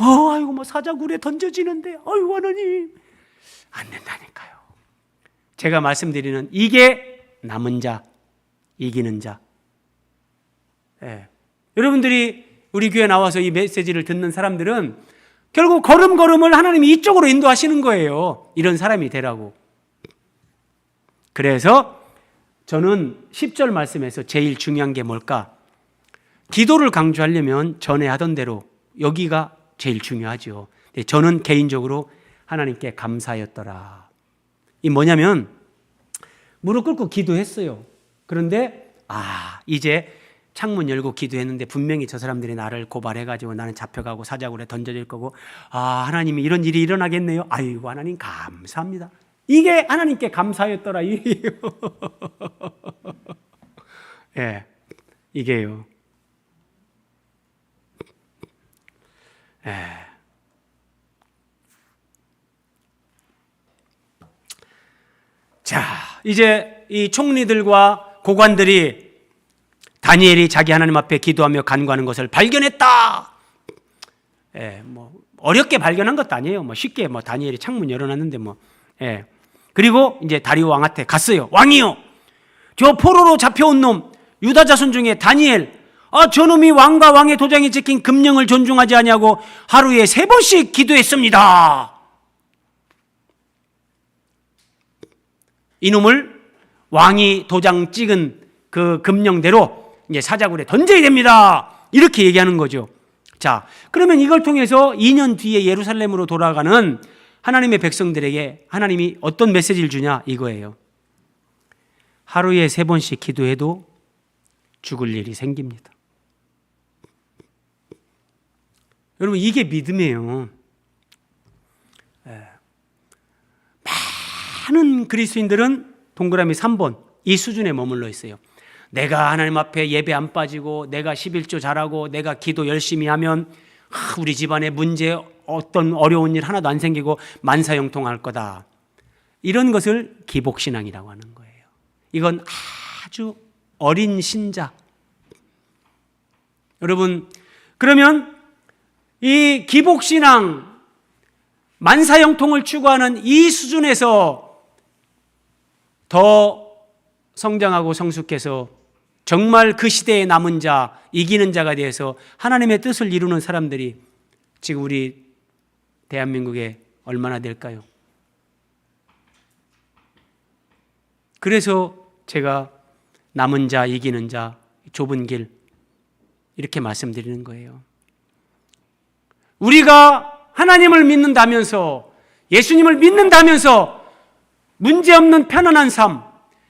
A: 아이고 뭐 사자굴에 던져지는데 아이고 하나님, 안 된다니까요. 제가 말씀드리는 이게 남은 자, 이기는 자. 예. 여러분들이 우리 교회 나와서 이 메시지를 듣는 사람들은 결국 걸음걸음을 하나님이 이쪽으로 인도하시는 거예요. 이런 사람이 되라고. 그래서 저는 10절 말씀에서 제일 중요한 게 뭘까? 기도를 강조하려면 전에 하던 대로 여기가 제일 중요하죠. 저는 개인적으로 하나님께 감사였더라. 이 뭐냐면 무릎 꿇고 기도했어요. 그런데 이제 창문 열고 기도했는데 분명히 저 사람들이 나를 고발해가지고 나는 잡혀가고 사자굴에 던져질 거고 하나님이 이런 일이 일어나겠네요. 아이고 하나님 감사합니다. 이게 하나님께 감사였더라. 이게요. 예, 이게요. 예. 자, 이제 이 총리들과 고관들이 다니엘이 자기 하나님 앞에 기도하며 간구하는 것을 발견했다. 예, 뭐 어렵게 발견한 것도 아니에요. 뭐 쉽게 뭐 다니엘이 창문 열어놨는데 뭐. 예. 그리고 이제 다리오 왕한테 갔어요. 왕이요, 저 포로로 잡혀온 놈 유다 자손 중에 다니엘, 저놈이 왕과 왕의 도장에 찍힌 금령을 존중하지 아니하고 하루에 3번씩 기도했습니다. 이놈을 왕이 도장 찍은 그 금령대로 이제 사자굴에 던져야 됩니다. 이렇게 얘기하는 거죠. 자, 그러면 이걸 통해서 2년 뒤에 예루살렘으로 돌아가는 하나님의 백성들에게 하나님이 어떤 메시지를 주냐 이거예요. 하루에 3번씩 기도해도 죽을 일이 생깁니다. 여러분, 이게 믿음이에요. 많은 그리스도인들은 동그라미 3번 이 수준에 머물러 있어요. 내가 하나님 앞에 예배 안 빠지고 내가 11조 잘하고 내가 기도 열심히 하면 우리 집안에 문제 어떤 어려운 일 하나도 안 생기고 만사형통할 거다. 이런 것을 기복신앙이라고 하는 거예요. 이건 아주 어린 신자. 여러분, 그러면 이 기복신앙, 만사형통을 추구하는 이 수준에서 더 성장하고 성숙해서 정말 그 시대에 남은 자, 이기는 자가 되어서 하나님의 뜻을 이루는 사람들이 지금 우리 대한민국에 얼마나 될까요? 그래서 제가 남은 자, 이기는 자, 좁은 길 이렇게 말씀드리는 거예요. 우리가 하나님을 믿는다면서, 예수님을 믿는다면서 문제없는 편안한 삶,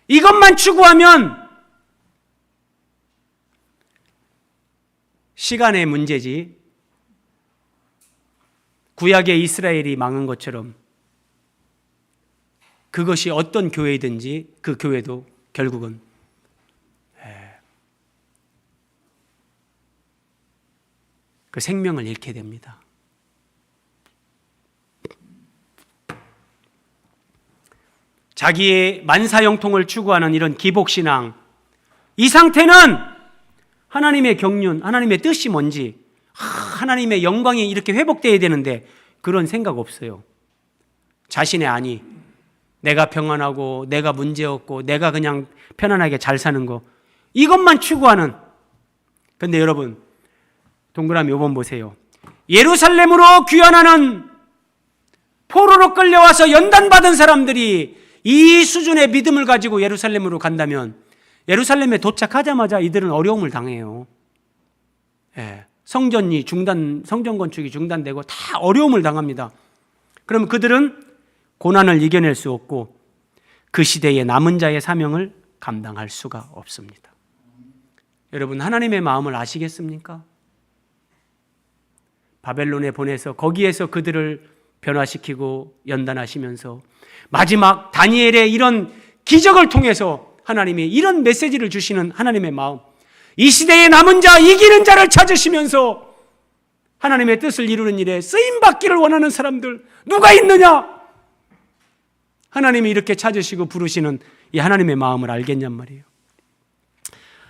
A: 이것만 추구하면 시간의 문제지, 구약의 이스라엘이 망한 것처럼 그것이 어떤 교회이든지 그 교회도 결국은 그 생명을 잃게 됩니다. 자기의 만사형통을 추구하는 이런 기복신앙, 이 상태는 하나님의 경륜, 하나님의 뜻이 뭔지, 하나님의 영광이 이렇게 회복되어야 되는데 그런 생각 없어요. 자신의 안위, 내가 평안하고 내가 문제없고 내가 그냥 편안하게 잘 사는 거, 이것만 추구하는. 그런데 여러분, 동그라미 5번 보세요. 예루살렘으로 귀환하는, 포로로 끌려와서 연단받은 사람들이 이 수준의 믿음을 가지고 예루살렘으로 간다면 예루살렘에 도착하자마자 이들은 어려움을 당해요. 성전 건축이 중단되고 다 어려움을 당합니다. 그럼 그들은 고난을 이겨낼 수 없고 그 시대의 남은 자의 사명을 감당할 수가 없습니다. 여러분, 하나님의 마음을 아시겠습니까? 바벨론에 보내서 거기에서 그들을 변화시키고 연단하시면서 마지막 다니엘의 이런 기적을 통해서 하나님이 이런 메시지를 주시는 하나님의 마음, 이 시대에 남은 자, 이기는 자를 찾으시면서 하나님의 뜻을 이루는 일에 쓰임받기를 원하는 사람들 누가 있느냐? 하나님이 이렇게 찾으시고 부르시는 이 하나님의 마음을 알겠냔 말이에요.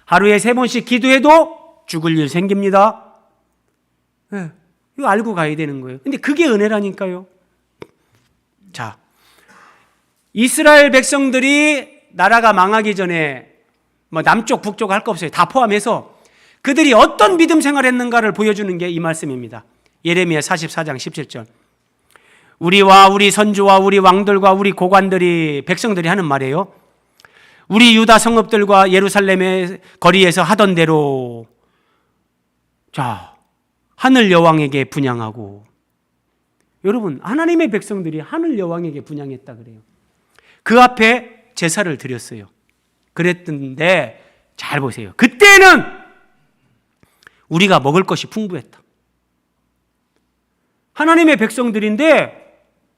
A: 하루에 3번씩 기도해도 죽을 일 생깁니다. 네, 이거 알고 가야 되는 거예요. 근데 그게 은혜라니까요. 자, 이스라엘 백성들이 나라가 망하기 전에 뭐 남쪽 북쪽 할 거 없어요. 다 포함해서 그들이 어떤 믿음 생활했는가를 보여주는 게 이 말씀입니다. 예레미야 44장 17절. 우리와 우리 선주와 우리 왕들과 우리 고관들이, 백성들이 하는 말이에요. 우리 유다 성읍들과 예루살렘의 거리에서 하던 대로, 자, 하늘 여왕에게 분향하고. 여러분, 하나님의 백성들이 하늘 여왕에게 분향했다 그래요. 그 앞에 제사를 드렸어요. 그랬는데 잘 보세요. 그때는 우리가 먹을 것이 풍부했다. 하나님의 백성들인데,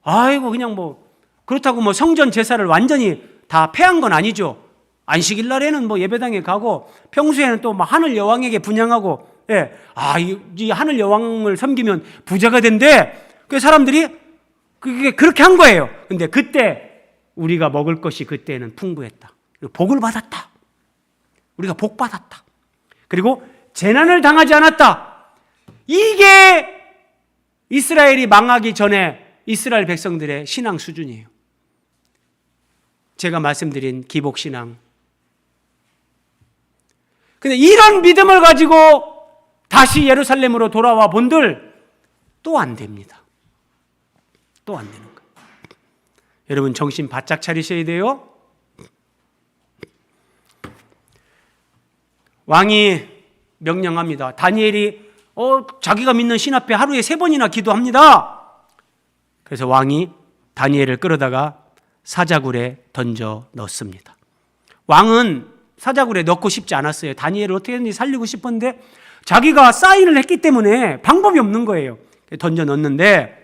A: 아이고, 그냥 뭐, 그렇다고 뭐 성전 제사를 완전히 다 폐한 건 아니죠. 안식일 날에는 뭐 예배당에 가고, 평소에는 또 막 하늘 여왕에게 분향하고, 예, 이 하늘 여왕을 섬기면 부자가 된대. 그 사람들이 그게 그렇게 한 거예요. 근데 그때 우리가 먹을 것이 그때는 풍부했다. 복을 받았다. 우리가 복 받았다. 그리고 재난을 당하지 않았다. 이게 이스라엘이 망하기 전에 이스라엘 백성들의 신앙 수준이에요. 제가 말씀드린 기복신앙. 근데 이런 믿음을 가지고 다시 예루살렘으로 돌아와 본들 또 안 됩니다. 또 안 되는 거예요. 여러분, 정신 바짝 차리셔야 돼요. 왕이 명령합니다. 다니엘이 자기가 믿는 신 앞에 하루에 3번이나 기도합니다. 그래서 왕이 다니엘을 끌어다가 사자굴에 던져 넣습니다. 왕은 사자굴에 넣고 싶지 않았어요. 다니엘을 어떻게든지 살리고 싶었는데 자기가 사인을 했기 때문에 방법이 없는 거예요. 던져 넣는데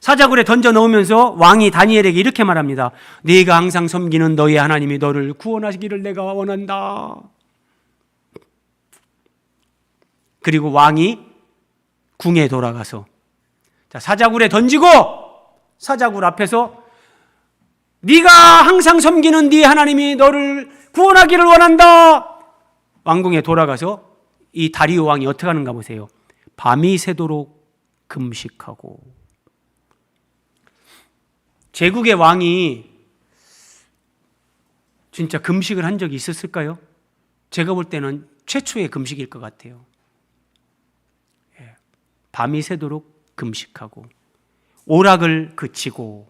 A: 사자굴에 던져 넣으면서 왕이 다니엘에게 이렇게 말합니다. 네가 항상 섬기는 너의 하나님이 너를 구원하시기를 내가 원한다. 그리고 왕이 궁에 돌아가서 사자굴에 던지고 사자굴 앞에서 네가 항상 섬기는 네 하나님이 너를 구원하기를 원한다. 왕궁에 돌아가서 이 다리오 왕이 어떻게 하는가 보세요. 밤이 새도록 금식하고. 제국의 왕이 진짜 금식을 한 적이 있었을까요? 제가 볼 때는 최초의 금식일 것 같아요. 밤이 새도록 금식하고 오락을 그치고,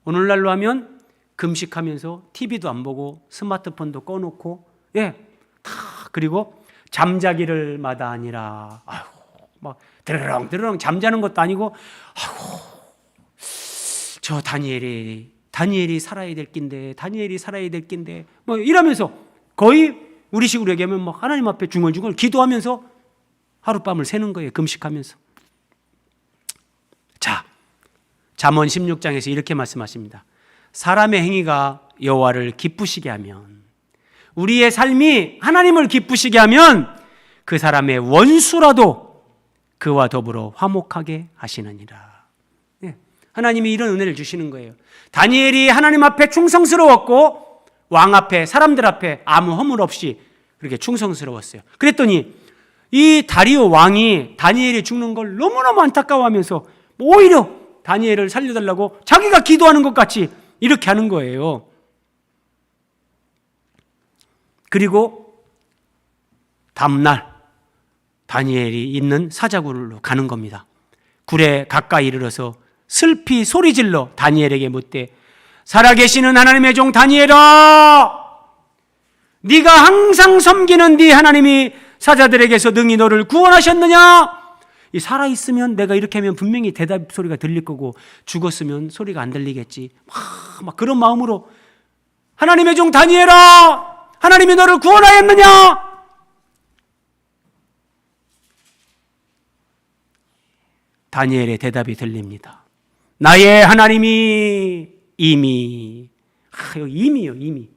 A: 오늘날로 하면 금식하면서 TV도 안 보고 스마트폰도 꺼놓고, 다, 그리고 잠자기를 마다하니라. 막 드르렁 잠자는 것도 아니고, 저 다니엘이 살아야 될 낀데, 다니엘이 살아야 될 낀데, 뭐 이러면서 거의 우리식으로 얘기하면 뭐 하나님 앞에 중얼중얼 기도하면서 하룻밤을 새는 거예요. 금식하면서. 자, 잠언 16장에서 이렇게 말씀하십니다. 사람의 행위가 여호와를 기쁘시게 하면, 우리의 삶이 하나님을 기쁘시게 하면 그 사람의 원수라도 그와 더불어 화목하게 하시느니라. 하나님이 이런 은혜를 주시는 거예요. 다니엘이 하나님 앞에 충성스러웠고 왕 앞에, 사람들 앞에 아무 허물 없이 그렇게 충성스러웠어요. 그랬더니 이 다리오 왕이 다니엘이 죽는 걸 너무너무 안타까워하면서 오히려 다니엘을 살려달라고 자기가 기도하는 것 같이 이렇게 하는 거예요. 그리고 다음날 다니엘이 있는 사자굴로 가는 겁니다. 굴에 가까이 이르러서 슬피 소리질러 다니엘에게 묻되, 살아계시는 하나님의 종 다니엘아, 네가 항상 섬기는 네 하나님이 사자들에게서 능히 너를 구원하셨느냐? 이 살아있으면 내가 이렇게 하면 분명히 대답 소리가 들릴 거고, 죽었으면 소리가 안 들리겠지. 막 그런 마음으로, 하나님의 종 다니엘아, 하나님이 너를 구원하였느냐? 다니엘의 대답이 들립니다. 나의 하나님이 이미, 여기 이미.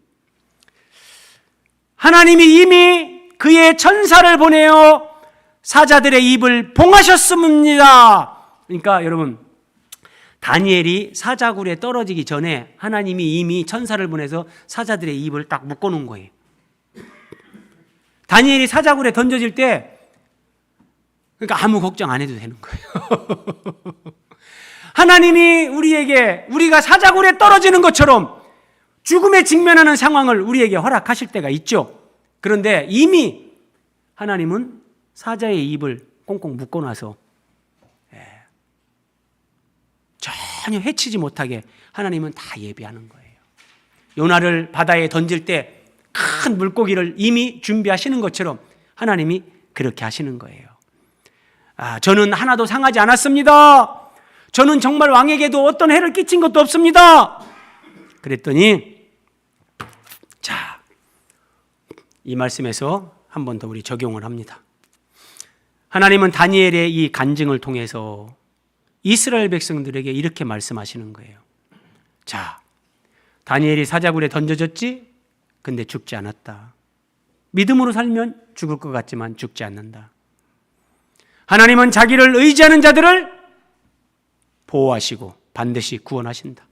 A: 하나님이 이미 그의 천사를 보내어 사자들의 입을 봉하셨습니다. 그러니까 여러분, 다니엘이 사자굴에 떨어지기 전에 하나님이 이미 천사를 보내서 사자들의 입을 딱 묶어놓은 거예요. 다니엘이 사자굴에 던져질 때 그러니까 아무 걱정 안 해도 되는 거예요. 하나님이 우리에게 우리가 사자굴에 떨어지는 것처럼 죽음에 직면하는 상황을 우리에게 허락하실 때가 있죠. 그런데 이미 하나님은 사자의 입을 꽁꽁 묶어놔서 전혀 해치지 못하게 하나님은 다 예비하는 거예요. 요나를 바다에 던질 때 큰 물고기를 이미 준비하시는 것처럼 하나님이 그렇게 하시는 거예요. 저는 하나도 상하지 않았습니다. 저는 정말 왕에게도 어떤 해를 끼친 것도 없습니다. 그랬더니 자, 이 말씀에서 한 번 더 우리 적용을 합니다. 하나님은 다니엘의 이 간증을 통해서 이스라엘 백성들에게 이렇게 말씀하시는 거예요. 자, 다니엘이 사자굴에 던져졌지? 근데 죽지 않았다. 믿음으로 살면 죽을 것 같지만 죽지 않는다. 하나님은 자기를 의지하는 자들을 보호하시고 반드시 구원하신다.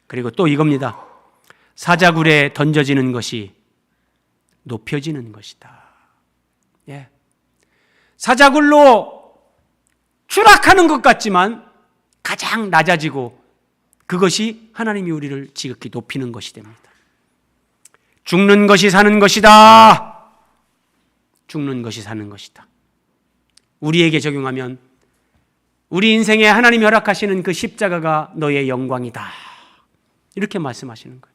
A: 그리고 또 이겁니다. 사자굴에 던져지는 것이 높여지는 것이다. 예. 사자굴로 추락하는 것 같지만 가장 낮아지고 그것이 하나님이 우리를 지극히 높이는 것이 됩니다. 죽는 것이 사는 것이다. 죽는 것이 사는 것이다. 우리에게 적용하면 우리 인생에 하나님이 허락하시는 그 십자가가 너의 영광이다. 이렇게 말씀하시는 거예요.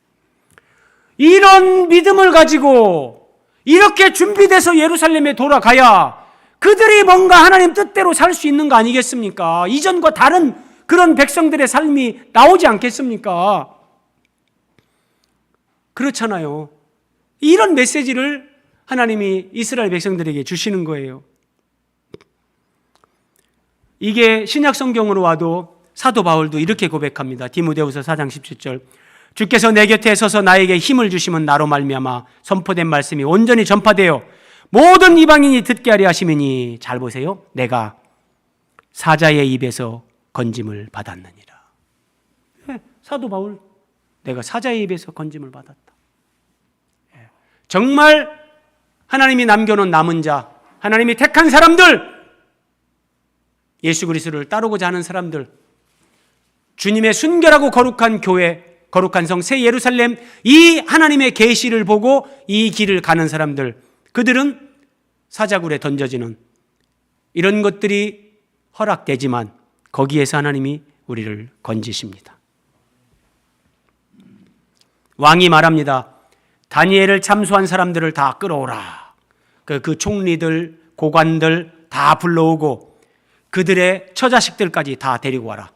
A: 이런 믿음을 가지고 이렇게 준비돼서 예루살렘에 돌아가야 그들이 뭔가 하나님 뜻대로 살 수 있는 거 아니겠습니까? 이전과 다른 그런 백성들의 삶이 나오지 않겠습니까? 그렇잖아요. 이런 메시지를 하나님이 이스라엘 백성들에게 주시는 거예요. 이게 신약 성경으로 와도 사도 바울도 이렇게 고백합니다. 디모데후서 4장 17절. 주께서 내 곁에 서서 나에게 힘을 주심은 나로 말미암아 선포된 말씀이 온전히 전파되어 모든 이방인이 듣게 하려 하심이니, 잘 보세요. 내가 사자의 입에서 건짐을 받았느니라. 사도 바울, 내가 사자의 입에서 건짐을 받았다. 정말 하나님이 남겨놓은 남은 자, 하나님이 택한 사람들, 예수 그리스도를 따르고자 하는 사람들, 주님의 순결하고 거룩한 교회, 거룩한 성 새 예루살렘, 이 하나님의 계시를 보고 이 길을 가는 사람들, 그들은 사자굴에 던져지는 이런 것들이 허락되지만 거기에서 하나님이 우리를 건지십니다. 왕이 말합니다. 다니엘을 참수한 사람들을 다 끌어오라. 그 총리들, 고관들 다 불러오고 그들의 처자식들까지 다 데리고 와라.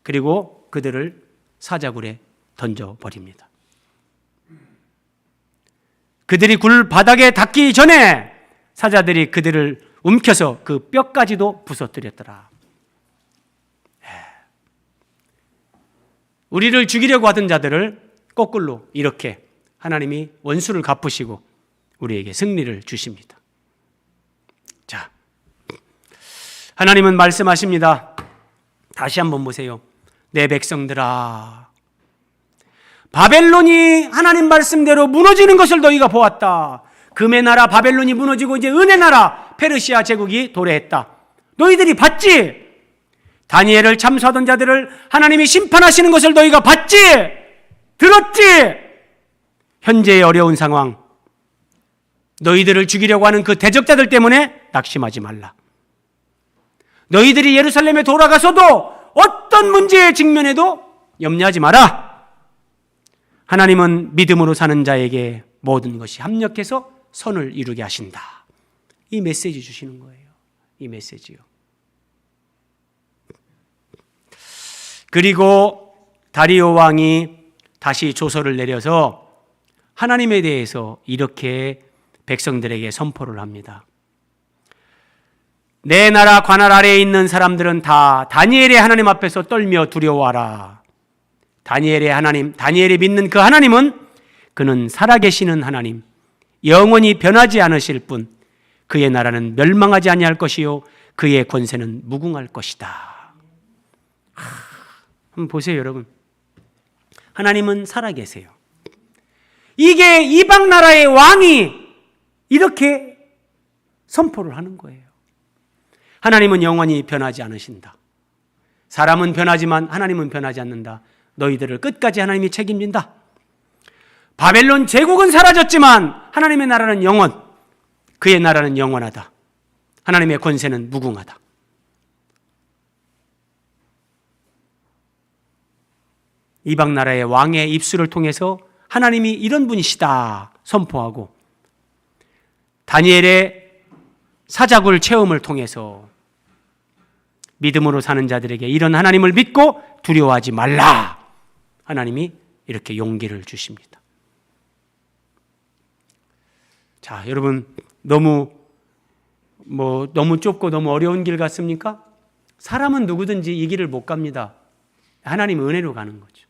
A: 그리고 그들을 사자굴에 던져버립니다. 그들이 굴 바닥에 닿기 전에 사자들이 그들을 움켜서 그 뼈까지도 부서뜨렸더라. 우리를 죽이려고 하던 자들을 거꾸로 이렇게 하나님이 원수를 갚으시고 우리에게 승리를 주십니다. 자, 하나님은 말씀하십니다. 다시 한번 보세요. 내 백성들아, 바벨론이 하나님 말씀대로 무너지는 것을 너희가 보았다. 금의 나라 바벨론이 무너지고 이제 은의 나라 페르시아 제국이 도래했다. 너희들이 봤지? 다니엘을 참수하던 자들을 하나님이 심판하시는 것을 너희가 봤지? 들었지? 현재의 어려운 상황, 너희들을 죽이려고 하는 그 대적자들 때문에 낙심하지 말라. 너희들이 예루살렘에 돌아가서도 어떤 문제에 직면해도 염려하지 마라. 하나님은 믿음으로 사는 자에게 모든 것이 합력해서 선을 이루게 하신다. 이 메시지 주시는 거예요. 이 메시지요. 그리고 다리오 왕이 다시 조서를 내려서 하나님에 대해서 이렇게 백성들에게 선포를 합니다. 내 나라 관할 아래에 있는 사람들은 다 다니엘의 하나님 앞에서 떨며 두려워하라. 다니엘의 하나님, 다니엘이 믿는 그 하나님은 그는 살아계시는 하나님, 영원히 변하지 않으실 분, 그의 나라는 멸망하지 아니할 것이요 그의 권세는 무궁할 것이다. 한번 보세요, 여러분. 하나님은 살아계세요. 이게 이방 나라의 왕이 이렇게 선포를 하는 거예요. 하나님은 영원히 변하지 않으신다. 사람은 변하지만 하나님은 변하지 않는다. 너희들을 끝까지 하나님이 책임진다. 바벨론 제국은 사라졌지만 하나님의 나라는 영원, 그의 나라는 영원하다. 하나님의 권세는 무궁하다. 이방 나라의 왕의 입술을 통해서 하나님이 이런 분이시다 선포하고, 다니엘의 사자굴 체험을 통해서 믿음으로 사는 자들에게 이런 하나님을 믿고 두려워하지 말라. 하나님이 이렇게 용기를 주십니다. 자, 여러분, 너무 좁고 너무 어려운 길 같습니까? 사람은 누구든지 이 길을 못 갑니다. 하나님은 은혜로 가는 거죠.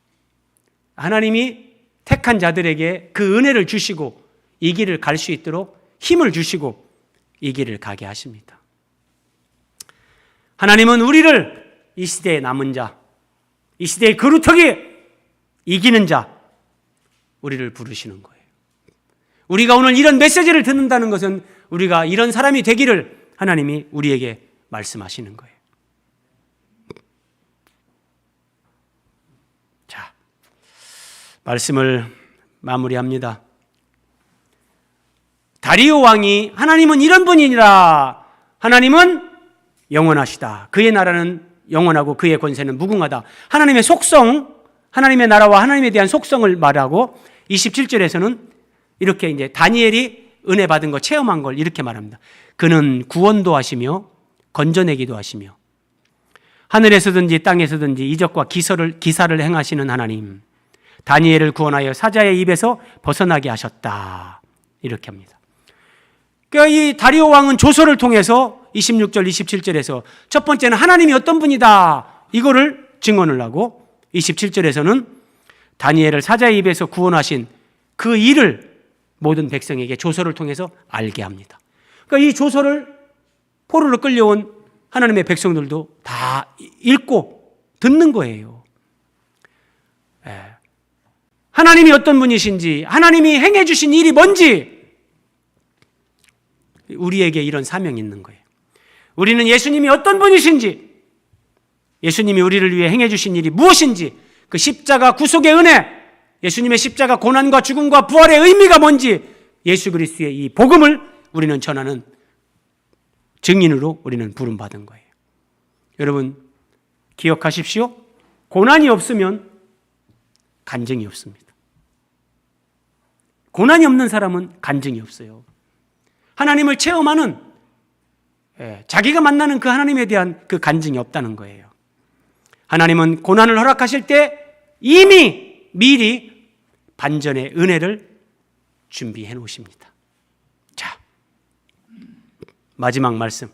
A: 하나님이 택한 자들에게 그 은혜를 주시고 이 길을 갈 수 있도록 힘을 주시고 이 길을 가게 하십니다. 하나님은 우리를 이 시대에 남은 자, 이 시대의 그루터기 이기는 자, 우리를 부르시는 거예요. 우리가 오늘 이런 메시지를 듣는다는 것은 우리가 이런 사람이 되기를 하나님이 우리에게 말씀하시는 거예요. 자, 말씀을 마무리합니다. 다리오 왕이 하나님은 이런 분이니라. 하나님은 영원하시다. 그의 나라는 영원하고 그의 권세는 무궁하다. 하나님의 속성, 하나님의 나라와 하나님에 대한 속성을 말하고 27절에서는 이렇게 이제 다니엘이 은혜 받은 거 체험한 걸 이렇게 말합니다. 그는 구원도 하시며 건져내기도 하시며 하늘에서든지 땅에서든지 이적과 기사를 행하시는 하나님, 다니엘을 구원하여 사자의 입에서 벗어나게 하셨다. 이렇게 합니다. 그러니까 이 다리오 왕은 조서를 통해서 26절, 27절에서 첫 번째는 하나님이 어떤 분이다. 이거를 증언을 하고 27절에서는 다니엘을 사자의 입에서 구원하신 그 일을 모든 백성에게 조서를 통해서 알게 합니다. 그러니까 이 조서를 포로로 끌려온 하나님의 백성들도 다 읽고 듣는 거예요. 하나님이 어떤 분이신지, 하나님이 행해 주신 일이 뭔지 우리에게 이런 사명이 있는 거예요. 우리는 예수님이 어떤 분이신지, 예수님이 우리를 위해 행해 주신 일이 무엇인지, 그 십자가 구속의 은혜, 예수님의 십자가 고난과 죽음과 부활의 의미가 뭔지, 예수 그리스도의 이 복음을 우리는 전하는 증인으로 우리는 부름받은 거예요. 여러분 기억하십시오. 고난이 없으면 간증이 없습니다. 고난이 없는 사람은 간증이 없어요. 하나님을 체험하는, 자기가 만나는 그 하나님에 대한 그 간증이 없다는 거예요. 하나님은 고난을 허락하실 때 이미 미리 반전의 은혜를 준비해 놓으십니다. 자, 마지막 말씀.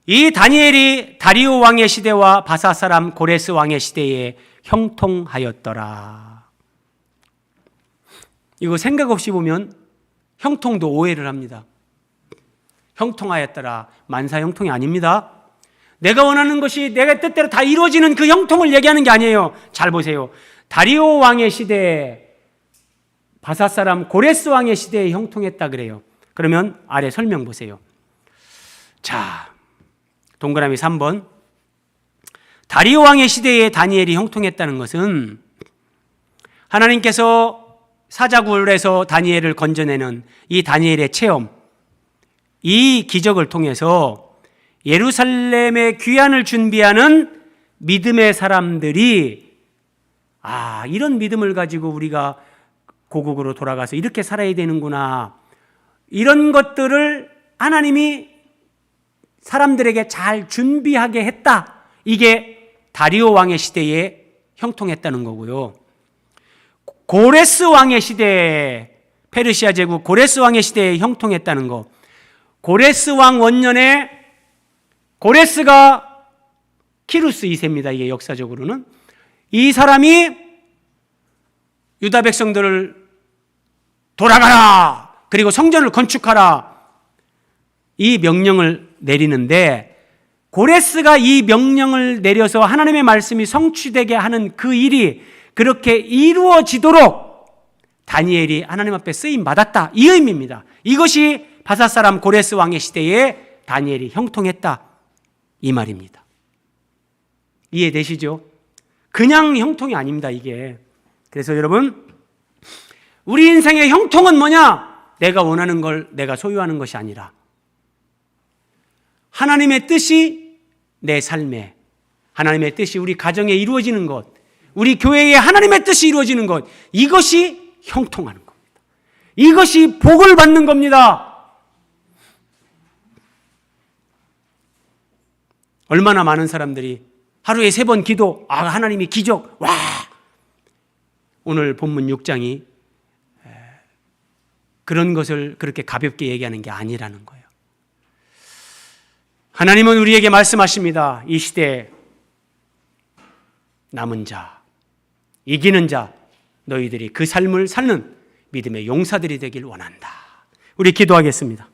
A: 이 다니엘이 다리오 왕의 시대와 바사 사람 고레스 왕의 시대에 형통하였더라. 이거 생각 없이 보면 형통도 오해를 합니다. 형통하였더라. 만사 형통이 아닙니다. 내가 원하는 것이 내가 뜻대로 다 이루어지는 그 형통을 얘기하는 게 아니에요. 잘 보세요. 다리오 왕의 시대에, 바사 사람 고레스 왕의 시대에 형통했다 그래요. 그러면 아래 설명 보세요. 자, 동그라미 3번. 다리오 왕의 시대에 다니엘이 형통했다는 것은 하나님께서 사자굴에서 다니엘을 건져내는 이 다니엘의 체험, 이 기적을 통해서 예루살렘의 귀환을 준비하는 믿음의 사람들이, 이런 믿음을 가지고 우리가 고국으로 돌아가서 이렇게 살아야 되는구나, 이런 것들을 하나님이 사람들에게 잘 준비하게 했다. 이게 다리오 왕의 시대에 형통했다는 거고요. 고레스 왕의 시대에, 페르시아 제국 고레스 왕의 시대에 형통했다는 거. 고레스 왕 원년에 고레스가 키루스 2세입니다. 이게 역사적으로는. 이 사람이 유다 백성들을 돌아가라! 그리고 성전을 건축하라! 이 명령을 내리는데, 고레스가 이 명령을 내려서 하나님의 말씀이 성취되게 하는 그 일이 그렇게 이루어지도록 다니엘이 하나님 앞에 쓰임 받았다. 이 의미입니다. 이것이 바사 사람 고레스 왕의 시대에 다니엘이 형통했다. 이 말입니다. 이해되시죠? 그냥 형통이 아닙니다, 이게. 그래서 여러분, 우리 인생의 형통은 뭐냐? 내가 원하는 걸 내가 소유하는 것이 아니라 하나님의 뜻이 내 삶에, 하나님의 뜻이 우리 가정에 이루어지는 것, 우리 교회에 하나님의 뜻이 이루어지는 것, 이것이 형통하는 겁니다. 이것이 복을 받는 겁니다. 얼마나 많은 사람들이 하루에 3번 기도, 하나님이 기적, 와! 오늘 본문 6장이 그런 것을 그렇게 가볍게 얘기하는 게 아니라는 거예요. 하나님은 우리에게 말씀하십니다. 이 시대에 남은 자, 이기는 자, 너희들이 그 삶을 사는 믿음의 용사들이 되길 원한다. 우리 기도하겠습니다.